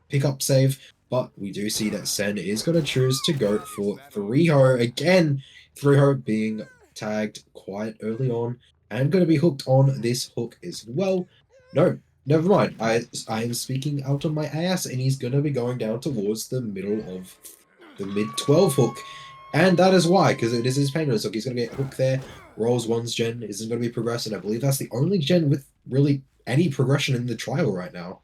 S2: pickup save. But we do see that Sen is going to choose to go for 3-Ho again. 3-Ho being tagged quite early on and going to be hooked on this hook as well. No, never mind. I am speaking out of my ass, and he's going to be going down towards the middle of the mid-12 hook. And that is why, because it is his painter's hook. He's going to get hooked there. Rolls 1's gen isn't going to be progressing. I believe that's the only gen with really any progression in the trial right now.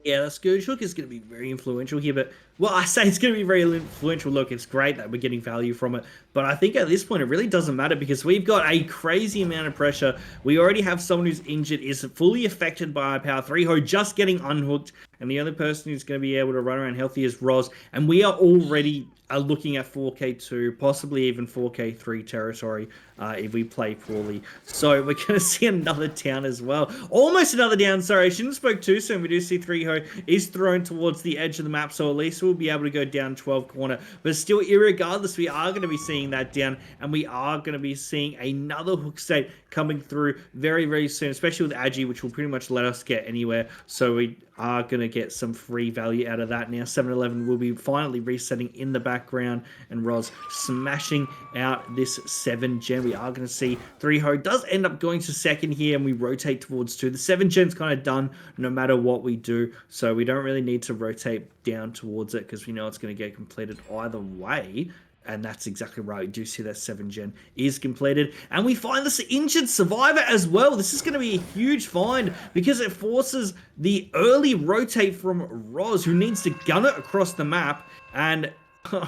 S1: Yeah, the Scourge hook is going to be very influential here, but, well, I say it's going to be very influential. Look, it's great that we're getting value from it, but I think at this point it really doesn't matter because we've got a crazy amount of pressure. We already have someone who's injured, is fully affected by our power. 3-Ho just getting unhooked, and the other person who's going to be able to run around healthy is Roz, and we are already looking at 4K2, possibly even 4K3 territory if we play poorly. So we're going to see another down as well. Almost another down, sorry, I shouldn't have spoke too soon. We do see 3-Ho is thrown towards the edge of the map, so at least we'll be able to go down 12 corner. But still, irregardless, we are going to be seeing that down, and we are going to be seeing another hook state coming through very, very soon, especially with Agi, which will pretty much let us get anywhere. So we are going to get some free value out of that. Now 7-Eleven will be finally resetting in the background, and Roz smashing out this 7-gen. We are going to see 3-Ho does end up going to second here, and we rotate towards 2. The 7-gen's kind of done no matter what we do, so we don't really need to rotate down towards it because we know it's going to get completed either way. And that's exactly right. We do see that 7-gen is completed. And we find this injured survivor as well. This is going to be a huge find because it forces the early rotate from Roz, who needs to gun it across the map. And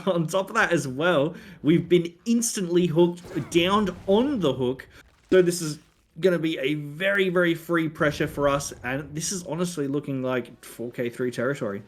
S1: on top of that as well, we've been instantly hooked, downed on the hook. So this is going to be a very, very free pressure for us. And this is honestly looking like 4K3 territory.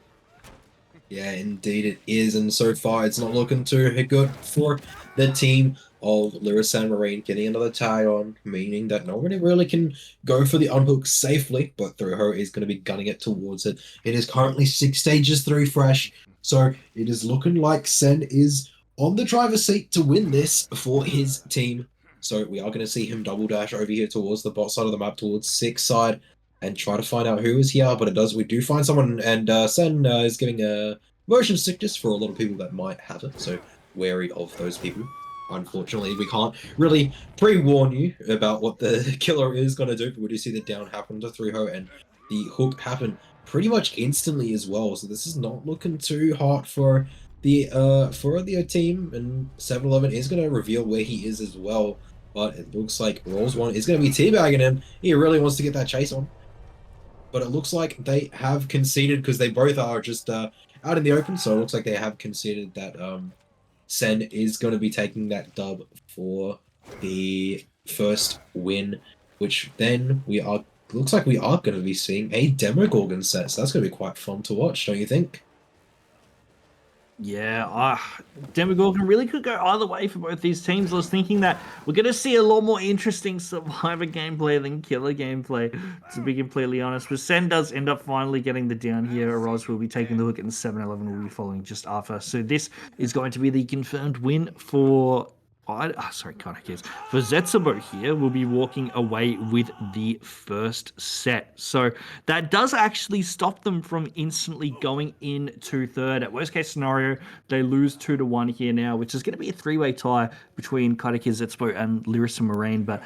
S2: Yeah, indeed it is, and so far it's not looking too good for the team of Lirasanmarine getting another tie on, meaning that nobody really can go for the unhook safely, but 3-Ho is going to be gunning it towards it. It is currently 6 stages through fresh, so it is looking like Sen is on the driver's seat to win this for his team. So we are going to see him double dash over here towards the bot side of the map, towards 6 side, and try to find out who is here, but we do find someone, and Sen is getting a motion sickness for a lot of people that might have it, so wary of those people. Unfortunately, we can't really pre-warn you about what the killer is going to do, but we do see the down happen to 3-Ho, and the hook happen pretty much instantly as well, so this is not looking too hard for the team, and 7-Eleven is going to reveal where he is as well. but it looks like Rolls one is going to be teabagging him. He really wants to get that chase on. But it looks like they have conceded because they both are just out in the open. So it looks like they have conceded that Sen is going to be taking that dub for the first win, which then looks like we are going to be seeing a Demogorgon set. So that's going to be quite fun to watch, don't you think?
S1: Yeah, Demogorgon really could go either way for both these teams. I was thinking that we're going to see a lot more interesting Survivor gameplay than Killer gameplay, to be completely honest. But Sen does end up finally getting the down here. Roz will be taking the hook, and 7-11 will be following just after. So this is going to be the confirmed win for for Zetsubou here, will be walking away with the first set. So that does actually stop them from instantly going into third. At worst case scenario, they lose 2-1 here now, which is going to be a three-way tie between Kaidaki Zetsubou and Lirasanmarine. But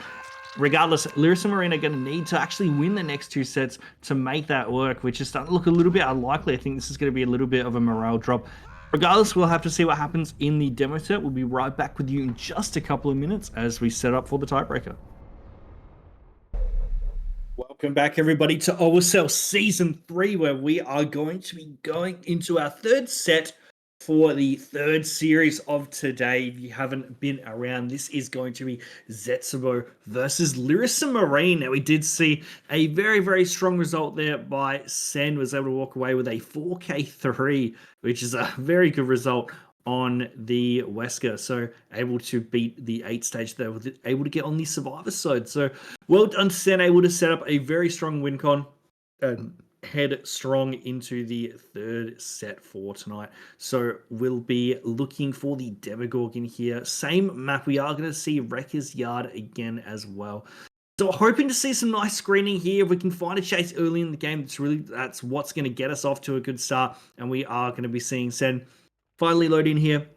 S1: regardless, Lirasanmarine are going to need to actually win the next two sets to make that work, which is starting to look a little bit unlikely. I think this is going to be a little bit of a morale drop. Regardless, we'll have to see what happens in the demo set. We'll be right back with you in just a couple of minutes as we set up for the tiebreaker. Welcome back, everybody, to OSL Season 3, where we are going to be going into our third set for the third series of today. If you haven't been around, this is going to be Zetsubou versus Lirasanmarine. Now, we did see a very, very strong result there by Sen, was able to walk away with a 4K3, which is a very good result on the Wesker. So able to beat the 8 stage there, able to get on the Survivor side. So well done, Sen, able to set up a very strong win con. Head strong into the third set for tonight. So we'll be looking for the Demogorgon here. Same map. We are going to see Wrecker's Yard again as well. So hoping to see some nice screening here. If we can find a chase early in the game, that's what's going to get us off to a good start. And we are going to be seeing Sen finally load in here.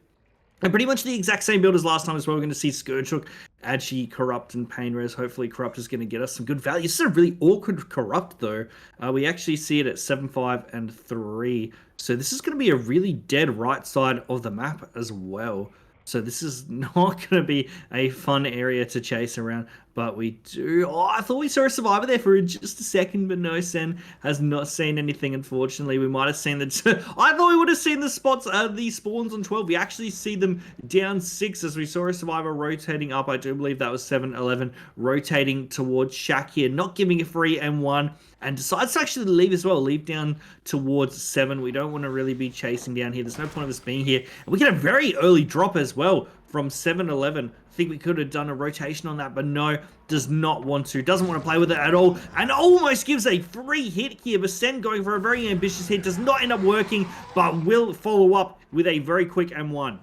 S1: And pretty much the exact same build as last time as well. We're going to see Scourge Hook, Agi, Corrupt, and Pain Res. Hopefully Corrupt is going to get us some good value. This is a really awkward Corrupt, though. We actually see it at 7, 5, and 3. So this is going to be a really dead right side of the map as well. So this is not going to be a fun area to chase around. But we do... Oh, I thought we saw a Survivor there for just a second, but no, Sen has not seen anything, unfortunately. We might have seen the... I thought we would have seen the spots, the spawns on 12. We actually see them down 6 as we saw a Survivor rotating up. I do believe that was 7-11, rotating towards Shaq here, not giving a free M1, and decides to actually leave as well, leave down towards 7. We don't want to really be chasing down here. There's no point of us being here. And we get a very early drop as well from 7-11. I think we could have done a rotation on that, but no, does not want to. Doesn't want to play with it at all, and almost gives a free hit here. But Sen going for a very ambitious hit. Does not end up working, but will follow up with a very quick M1.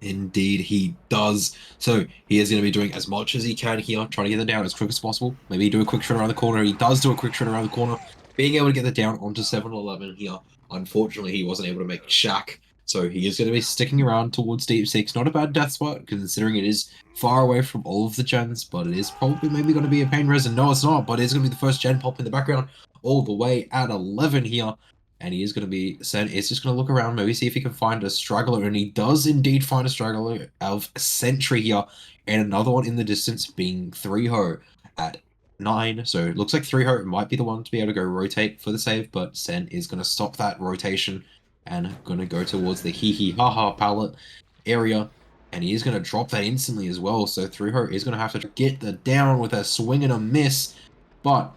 S2: Indeed, he does. So he is going to be doing as much as he can here, trying to get it down as quick as possible. Maybe do a quick shot around the corner. He does do a quick shot around the corner, being able to get it down onto 7-11 here. Unfortunately, he wasn't able to make Shaq. So he is going to be sticking around towards Deep 6. Not a bad death spot, considering it is far away from all of the gens, but it is probably maybe going to be a Pain Res. And no, it's not, but it's going to be the first gen pop in the background all the way at 11 here. And he is going to be sent. It's just going to look around, maybe see if he can find a straggler. And he does indeed find a straggler of Sentry here. And another one in the distance being 3Ho at 9. So it looks like 3Ho might be the one to be able to go rotate for the save. But Sen is going to stop that rotation and going to go towards the hee-hee-ha-ha palette area. And he is going to drop that instantly as well. So 3Ho is going to have to get the down with a swing and a miss. But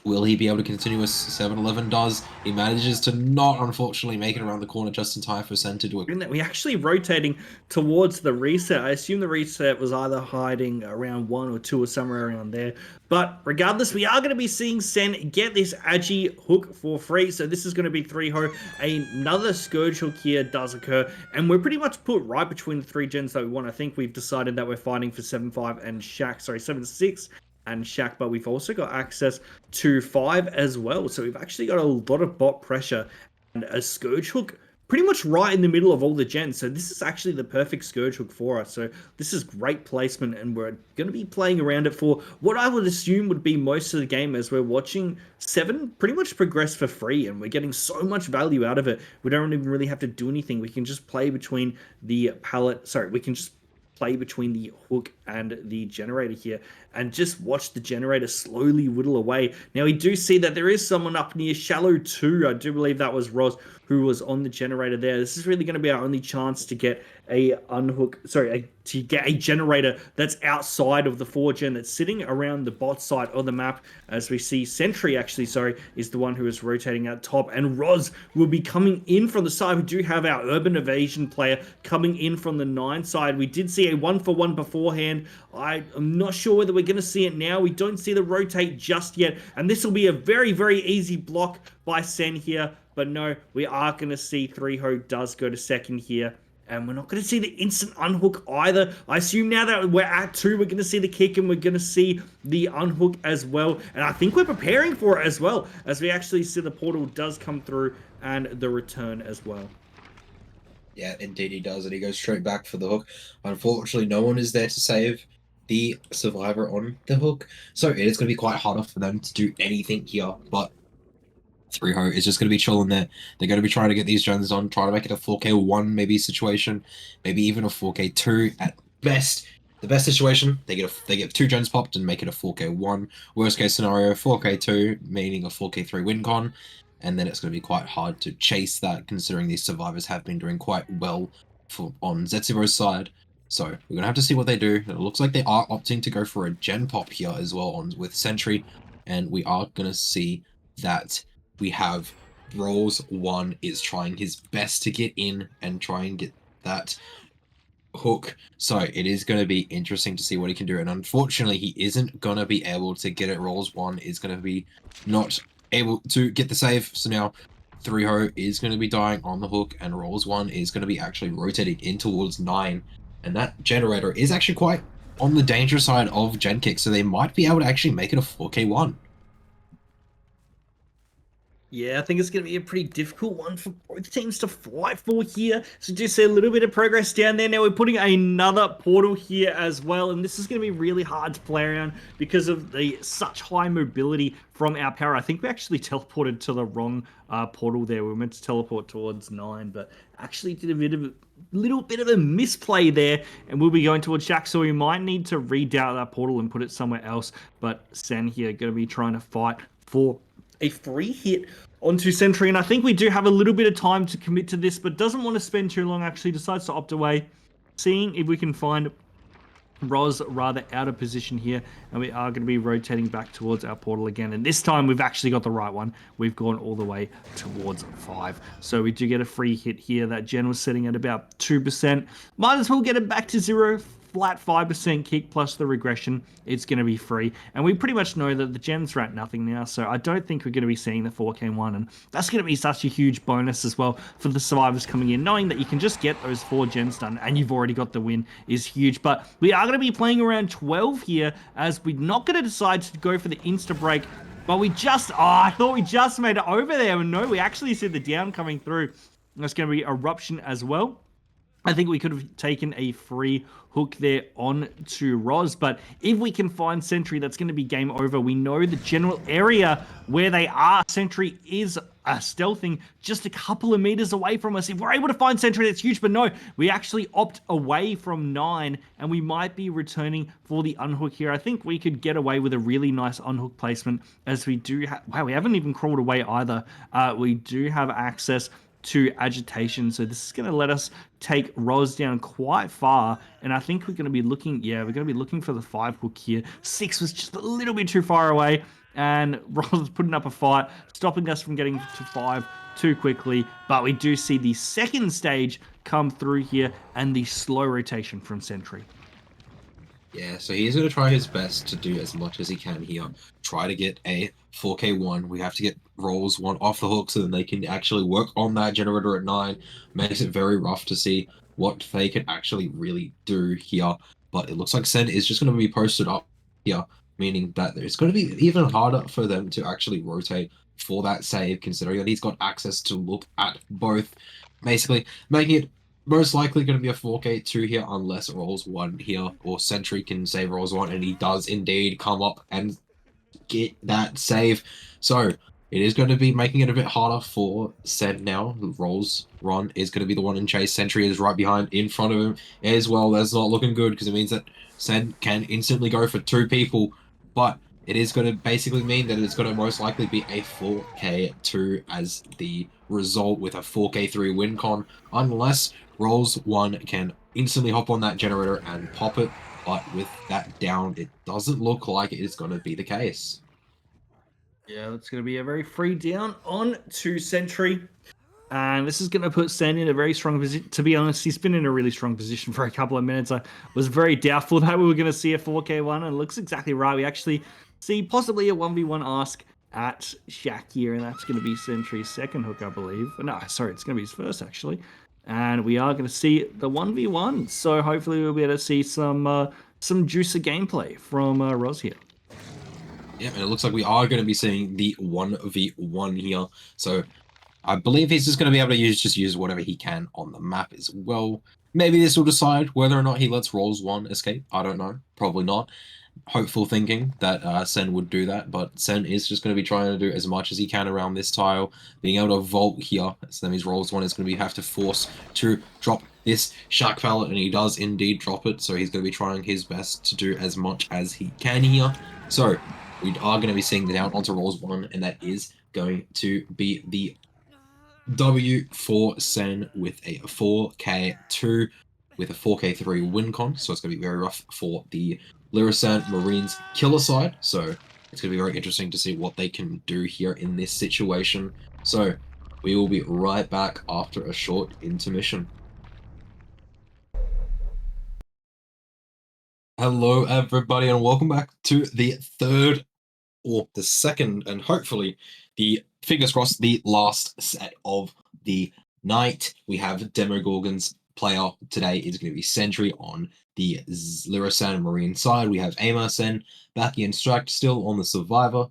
S2: will he be able to continue as 7-11 does? He manages to not, unfortunately, make it around the corner just in time for Sen to do it.
S1: We're actually rotating towards the reset. I assume the reset was either hiding around 1 or 2 or somewhere around there. But regardless, we are going to be seeing Sen get this Agi hook for free. So this is going to be 3Ho. Another Scourge hook here does occur. And we're pretty much put right between the 3 gens that we want. I think we've decided that we're fighting for 7-5 and Shaq. Sorry, 7-6. And Shaq, but we've also got access to 5 as well. So we've actually got a lot of bot pressure and a Scourge hook pretty much right in the middle of all the gens. So this is actually the perfect Scourge hook for us. So this is great placement, and we're going to be playing around it for what I would assume would be most of the game, as we're watching 7 pretty much progress for free, and we're getting so much value out of it. We don't even really have to do anything. We can just play between the palette. Sorry, we can just play between the hook and the generator here, and just watch the generator slowly whittle away. Now we do see that there is someone up near shallow 2. I do believe that was Roz who was on the generator there. This is really going to be our only chance to get a unhook, sorry, to get a generator that's outside of the 4gen, that's sitting around the bot side of the map. As we see, Sentry actually, sorry, is the one who is rotating at top, and Roz will be coming in from the side. We do have our Urban Evasion player coming in from the 9 side. We did see a 1-for-1 beforehand. I am not sure whether we're going to see it now. We don't see the rotate just yet, and this will be a very, very easy block by Sen here. But no, we are going to see 3Ho does go to second here. And we're not going to see the instant unhook either. I assume now that we're at 2, we're going to see the kick and we're going to see the unhook as well. And I think we're preparing for it as well, as we actually see the portal does come through and the return as well.
S2: Yeah, indeed he does, and he goes straight back for the hook. Unfortunately, no one is there to save the survivor on the hook, so it is going to be quite harder for them to do anything here. But 3Ho is just going to be chilling there. They're going to be trying to get these gens on, trying to make it a 4K1 maybe situation, maybe even a 4K2 at best. The best situation, they get 2 gens popped and make it a 4K1. Worst case scenario, 4K2, meaning a 4K3 win con. And then it's going to be quite hard to chase that, considering these survivors have been doing quite well on Zetsubou's side. So we're going to have to see what they do. It looks like they are opting to go for a gen pop here as well with Sentry. And we are going to see that we have Rolls1 is trying his best to get in and try and get that hook. So it is going to be interesting to see what he can do. And unfortunately, he isn't going to be able to get it. Rolls1 is going to be not able to get the save. So now 3Ho is going to be dying on the hook, and Rolls1 is going to be actually rotating in towards 9. And that generator is actually quite on the dangerous side of gen kick, so they might be able to actually make it a 4K1.
S1: Yeah, I think it's going to be a pretty difficult one for both teams to fight for here. So just see a little bit of progress down there. Now we're putting another portal here as well, and this is going to be really hard to play around because of the such high mobility from our power. I think we actually teleported to the wrong portal there. We were meant to teleport towards 9, but actually did a little bit of a misplay there, and we'll be going towards Jack, so we might need to redoubt that portal and put it somewhere else. But Sen here going to be trying to fight for a free hit onto Sentry, and I think we do have a little bit of time to commit to this, but doesn't want to spend too long. Actually decides to opt away, seeing if we can find Roz rather out of position here, and we are going to be rotating back towards our portal again, and this time we've actually got the right one. We've gone all the way towards 5, so we do get a free hit here. That gen was sitting at about 2%. Might as well get it back to 0. Flat 5% kick plus the regression, it's going to be free. And we pretty much know that the gens are at nothing now, so I don't think we're going to be seeing the 4K1, and that's going to be such a huge bonus as well for the survivors coming in. Knowing that you can just get those 4 gens done and you've already got the win is huge. But we are going to be playing around 12 here, as we're not going to decide to go for the insta break. But we just, I thought we just made it over there, and no, we actually see the down coming through. That's going to be Eruption as well. I think we could have taken a free hook there on to Roz, but if we can find Sentry, that's going to be game over. We know the general area where they are. Sentry is stealthing just a couple of meters away from us. If we're able to find Sentry, that's huge, but no, we actually opt away from 9, and we might be returning for the unhook here. I think we could get away with a really nice unhook placement, as we do have, wow, we haven't even crawled away either. We do have access to agitation, so this is going to let us take Roz down quite far, and I think we're going to be looking, yeah, we're going to be looking for the 5 hook here. 6 was just a little bit too far away, and Roz is putting up a fight, stopping us from getting to 5 too quickly. But we do see the second stage come through here, and the slow rotation from Sentry.
S2: Yeah, so he's going to try his best to do as much as he can here. Try to get a 4K1. We have to get Rolls1 off the hook so then they can actually work on that generator at 9. Makes it very rough to see what they can actually really do here. But it looks like Sen is just going to be posted up here, meaning that it's going to be even harder for them to actually rotate for that save, considering that he's got access to look at both, basically making it most likely going to be a 4K2 here, unless Rolls1 here or Sentry can save Rolls1, and he does indeed come up and get that save. So it is going to be making it a bit harder for Sen now. Rolls Ron is going to be the one in chase. Sentry is right behind, in front of him as well. That's not looking good because it means that Sen can instantly go for 2 people, but it is going to basically mean that it's going to most likely be a 4K2 as the result with a 4K3 win con, unless Rolls 1 can instantly hop on that generator and pop it. But with that down, it doesn't look like it is going to be the case.
S1: Yeah, it's going to be a very free down on to Sentry. And this is going to put Sen in a very strong position. To be honest, he's been in a really strong position for a couple of minutes. I was very doubtful that we were going to see a 4K1, and it looks exactly right. We actually see possibly a 1v1 ask at Shaq here, and that's going to be Sentry's second hook, I believe. No, sorry, it's going to be his first, actually. And we are going to see the 1v1. So hopefully we'll be able to see some juicy gameplay from Roz here.
S2: Yeah, and it looks like we are going to be seeing the 1v1 here. So I believe he's just going to be able to use whatever he can on the map as well. Maybe this will decide whether or not he lets Rolls 1 escape. I don't know. Probably not. Hopeful thinking that Sen would do that, but Sen is just going to be trying to do as much as he can around this tile, being able to vault here. So that means Rolls 1 is going to have to force to drop this Shark pallet, and he does indeed drop it, so he's going to be trying his best to do as much as he can here. So we are going to be seeing the down onto Rolls 1, and that is going to be the W for Sen with a 4K2 with a 4K3 win con, so it's going to be very rough for the Lirasanmarines killer side, so it's going to be very interesting to see what they can do here in this situation. So we will be right back after a short intermission. Hello everybody and welcome back to the third, or the second, and hopefully the, fingers crossed, the last set of the night. We have Demogorgon's player today is going to be Sentry on the Lirasanmarine side. We have Aimer, Sen, Baki, and Stract still on the Survivor.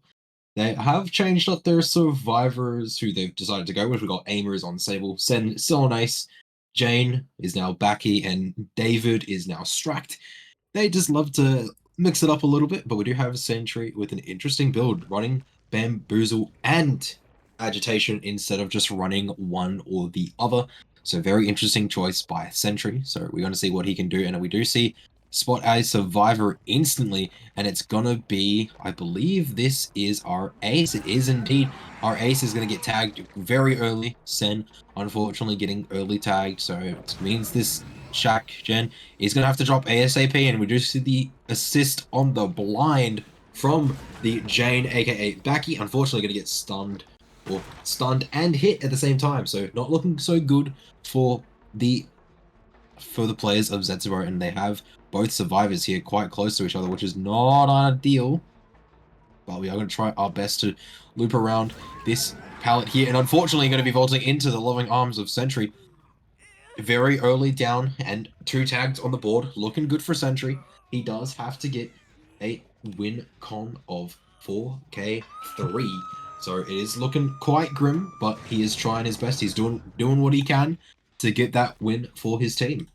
S2: They have changed up their survivors who they've decided to go with. We've got Aimer is on Sable, Sen still on Ace, Jane is now Baki, and David is now Stract. They just love to mix it up a little bit, but we do have Sentry with an interesting build, running Bamboozle and Agitation instead of just running one or the other. So very interesting choice by Sentry. So we're going to see what he can do, and we do see spot a survivor instantly, and it's going to be, I believe this is our ace. It is indeed. Our ace is going to get tagged very early. Sen, unfortunately, getting early tagged, so it means this Shaq Gen is going to have to drop ASAP, and we do see the assist on the blind from the Jane, aka Baki. Unfortunately, going to get stunned and hit at the same time, so not looking so good for the players of Zetsubou, and they have both survivors here quite close to each other, which is not ideal. But we are going to try our best to loop around this pallet here, and unfortunately going to be vaulting into the loving arms of Sentry. Very early down, and 2 tags on the board, looking good for Sentry. He does have to get a win con of 4K3, so it is looking quite grim, but he is trying his best. He's doing what he can to get that win for his team.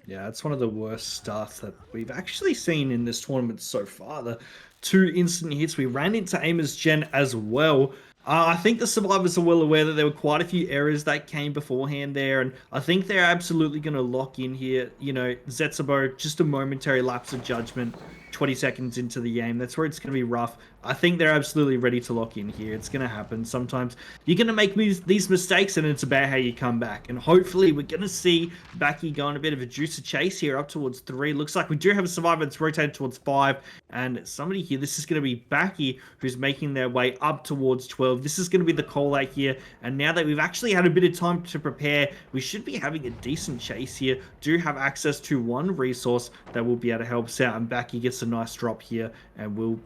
S1: Yeah, it's one of the worst starts that we've actually seen in this tournament so far. The 2 instant hits. We ran into Aimer's Gen as well. I think the survivors are well aware that there were quite a few errors that came beforehand there, and I think they're absolutely going to lock in here. You know, Zetsubou, just a momentary lapse of judgment, 20 seconds into the game. That's where it's going to be rough. I think they're absolutely ready to lock in here. It's going to happen. Sometimes you're going to make these mistakes, and it's about how you come back. And hopefully we're going to see Baki go on a bit of a juicy chase here up towards 3. Looks like we do have a survivor that's rotated towards 5. And somebody here, this is going to be Baki, who's making their way up towards 12. This is going to be the call out here. And now that we've actually had a bit of time to prepare, we should be having a decent chase here. Do have access to 1 resource that will be able to help us out. And Baki gets a nice drop here, and will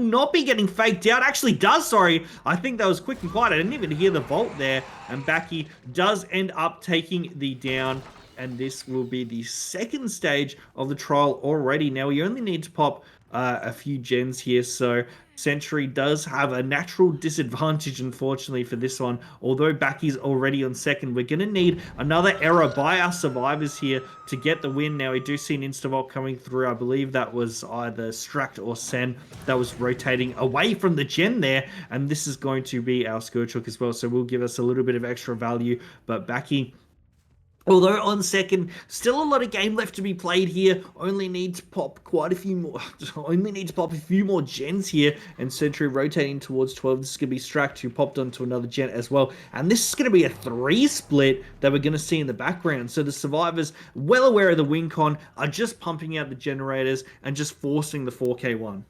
S1: not be getting faked out. Actually does, sorry. I think that was quick and quiet. I didn't even hear the vault there. And Baki does end up taking the down. And this will be the second stage of the trial already. Now we only need to pop a few gens here, so Sentry does have a natural disadvantage, unfortunately, for this one. Although Backy's already on second, we're going to need another error by our survivors here to get the win. Now, we do see an Instavolt coming through. I believe that was either Stract or Sen that was rotating away from the gen there, and this is going to be our Scourgehook as well, so will give us a little bit of extra value. But Backy, although on second, still a lot of game left to be played here. Only need to pop quite a few more. Only need to pop a few more gens here. And Sentry rotating towards 12. This is going to be Stract, who popped onto another gen as well. And this is going to be a 3 split that we're going to see in the background. So the survivors, well aware of the win con, are just pumping out the generators and just forcing the 4K1.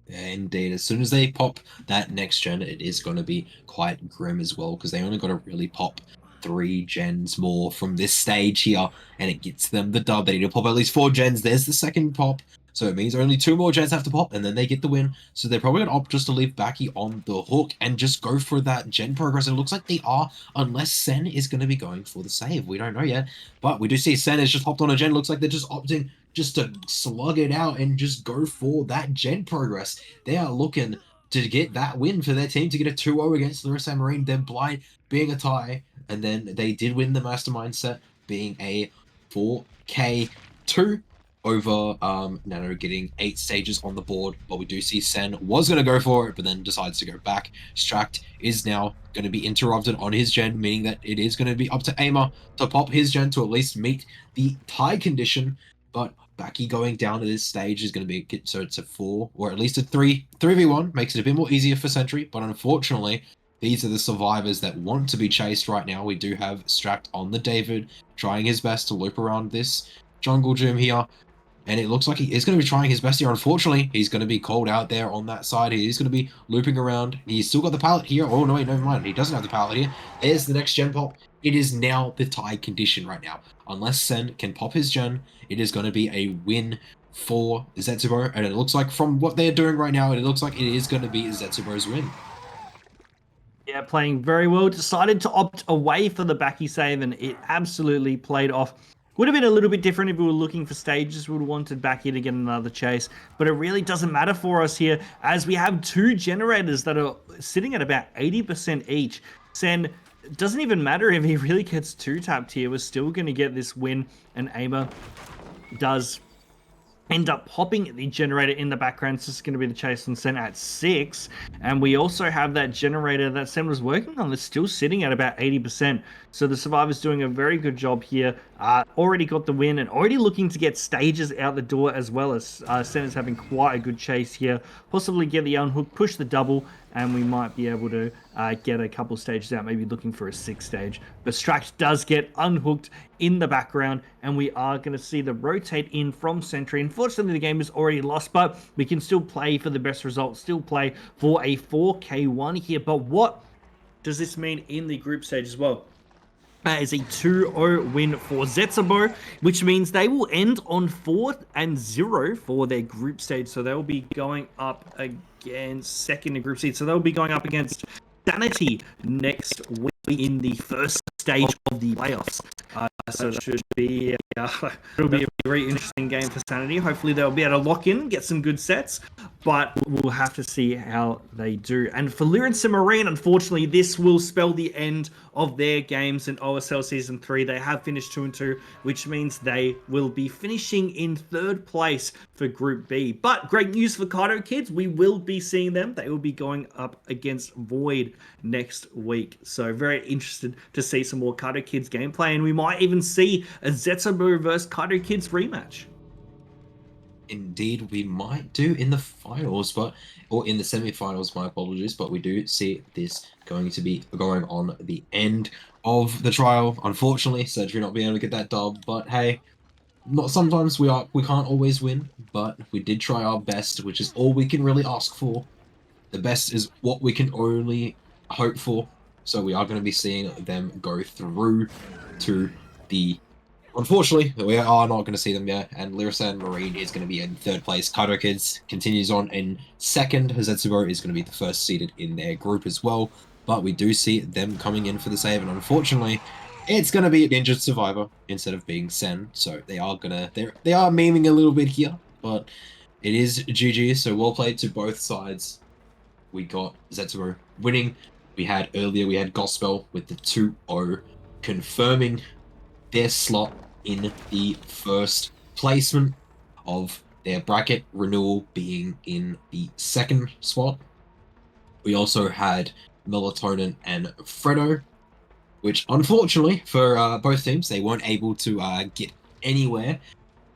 S2: Yeah, indeed. As soon as they pop that next gen, it is going to be quite grim as well, because they only got to really pop 3 gens more from this stage here, and it gets them the dub. They need to pop at least 4 gens. There's the second pop, so it means only 2 more gens have to pop, and then they get the win. So they're probably going to opt just to leave Backy on the hook and just go for that gen progress. And it looks like they are, unless Sen is going to be going for the save. We don't know yet, but we do see Sen has just hopped on a gen. Looks like they're just opting just to slug it out and just go for that gen progress. They are looking to get that win for their team, to get a 2-0 against Lirasanmarine. They're blind being a tie, and then they did win the Mastermind set, being a 4K2 over Nano getting 8 stages on the board. But we do see Sen was going to go for it, but then decides to go back. Stract is now going to be interrupted on his gen, meaning that it is going to be up to Aimer to pop his gen to at least meet the tie condition. But Backy going down to this stage is going to be, so it's a 4, or at least a 3v1, makes it a bit more easier for Sentry. But unfortunately, these are the survivors that want to be chased right now. We do have Stract on the David, trying his best to loop around this jungle gym here. And it looks like he is going to be trying his best here. Unfortunately, he's going to be called out there on that side. He's going to be looping around. He's still got the pallet here. Oh, no, wait, never mind. He doesn't have the pallet here. There's the next gen pop. It is now the tie condition right now. Unless Sen can pop his gen, it is going to be a win for Zetsubou. And it looks like, from what they're doing right now, it looks like it is going to be Zetsubou's win.
S1: Yeah, playing very well. Decided to opt away for the Backy save, and it absolutely played off. Would have been a little bit different if we were looking for stages. We would have wanted Backy to get another chase, but it really doesn't matter for us here, as we have 2 generators that are sitting at about 80% each. Sen, doesn't even matter if he really gets 2 tapped here. We're still going to get this win, and Aimer does end up popping the generator in the background. This is going to be the chase on Sen at 6. And we also have that generator that Sen was working on that's still sitting at about 80%. So the survivor's doing a very good job here. Already got the win and already looking to get stages out the door, as well as Sen is having quite a good chase here. Possibly get the unhook, push the double, and we might be able to get a couple stages out, maybe looking for a 6th stage. But Stract does get unhooked in the background, and we are going to see the rotate in from Sentry. Unfortunately, the game is already lost, but we can still play for the best result, still play for a 4K1 here. But what does this mean in the group stage as well? That is a 2-0 win for Zetsubou, which means they will end on 4-0 for their group stage. So they'll be going up against second in group stage. So they'll be going up against Sanity next week in the first stage of the playoffs. So it should be it'll be a very interesting game for Sanity. Hopefully they'll be able to lock in, get some good sets, but we'll have to see how they do. And for Lirasanmarine, unfortunately, this will spell the end of their games in OSL Season 3. They have finished 2-2, which means they will be finishing in 3rd place for Group B. But great news for Kaido Kids, we will be seeing them. They will be going up against Void next week. So very interested to see some more Kaido Kids gameplay, and we might even see a Zetsubou versus Kaido Kids rematch.
S2: Indeed, we might do in the finals, or in the semi-finals, my apologies, but we do see this going to be going on the end of the trial. Unfortunately, Sentry not being able to get that dub, but hey, sometimes we can't always win, but we did try our best, which is all we can really ask for. The best is what we can only hope for. So we are going to be seeing them go through to the... Unfortunately, we are not going to see them yet, and Lirasanmarine is going to be in 3rd place. Kaido Kids continues on in 2nd. Zetsubou is going to be the 1st seeded in their group as well, but we do see them coming in for the save, and unfortunately, it's going to be an injured survivor instead of being Sen, so they are memeing a little bit here, but It is GG, so well played to both sides. We got Zetsubou winning. We had Gospel with the 2-0, confirming their slot in the first placement of their bracket, Renewal being in the second spot. We also had Melatonin and Fredo, which unfortunately for both teams, they weren't able to get anywhere,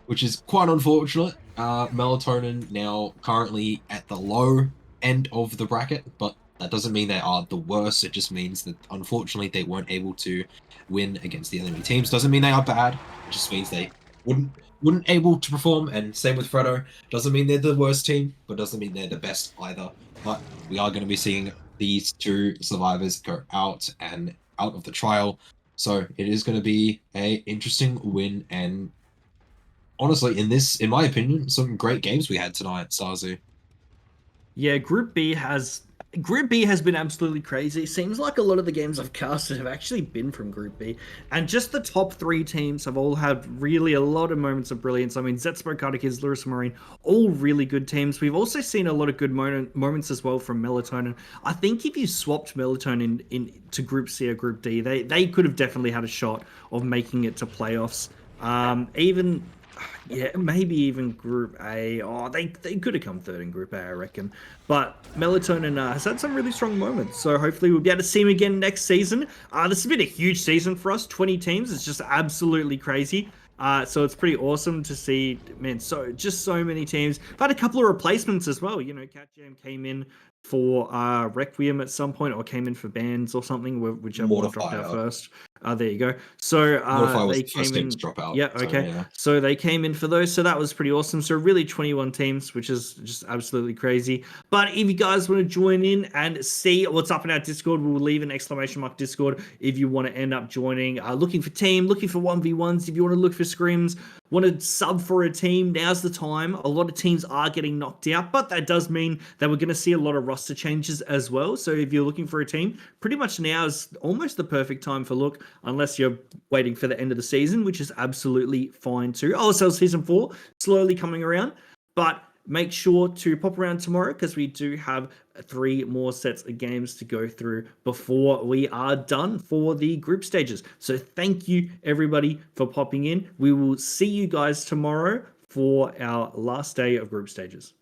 S2: which is quite unfortunate. Melatonin now currently at the low end of the bracket, but that doesn't mean they are the worst. It just means that unfortunately they weren't able to win against the enemy teams. Doesn't mean they are bad. It just means they wouldn't wouldn't able to perform. And same with Fredo. Doesn't mean they're the worst team, but doesn't mean they're the best either. But we are going to be seeing these two survivors go out and out of the trial. So it is going to be a interesting win, and honestly, in my opinion, some great games we had tonight, Sazu.
S1: Yeah, Group B has been absolutely crazy. Seems like a lot of the games I've casted have actually been from Group B. And just the top three teams have all had really a lot of moments of brilliance. I mean, Zetsubou, Lirasanmarine, all really good teams. We've also seen a lot of good moments as well from Melatonin. I think if you swapped Melatonin to Group C or Group D, they could have definitely had a shot of making it to playoffs. Even yeah, maybe even Group A. Oh, they could have come third in Group A, I reckon. But Melatonin has had some really strong moments, so hopefully we'll be able to see him again next season. This has been a huge season for us. 20 teams. It's just absolutely crazy. So it's pretty awesome to see, man. So many teams. We've had a couple of replacements as well. You know, Cat Jam came in for Requiem at some point, or came in for bands or something, whichever one dropped out first. There you go. So
S2: Mortify was
S1: they
S2: the first
S1: came
S2: team to
S1: in.
S2: drop out.
S1: Yeah,
S2: So,
S1: okay.
S2: yeah.
S1: So they came in for those. So that was pretty awesome. So really 21 teams, which is just absolutely crazy. But if you guys want to join in and see what's up in our Discord, we'll leave an exclamation mark Discord if you want to end up joining. Looking for team, looking for 1v1s, if you want to look for scrims, want to sub for a team, now's the time. A lot of teams are getting knocked out, but that does mean that we're going to see a lot of roster changes as well. So if you're looking for a team, pretty much now is almost the perfect time for look, unless you're waiting for the end of the season, which is absolutely fine too. Also, season 4 slowly coming around, but make sure to pop around tomorrow because we do have 3 more sets of games to go through before we are done for the group stages. So thank you everybody for popping in. We will see you guys tomorrow for our last day of group stages.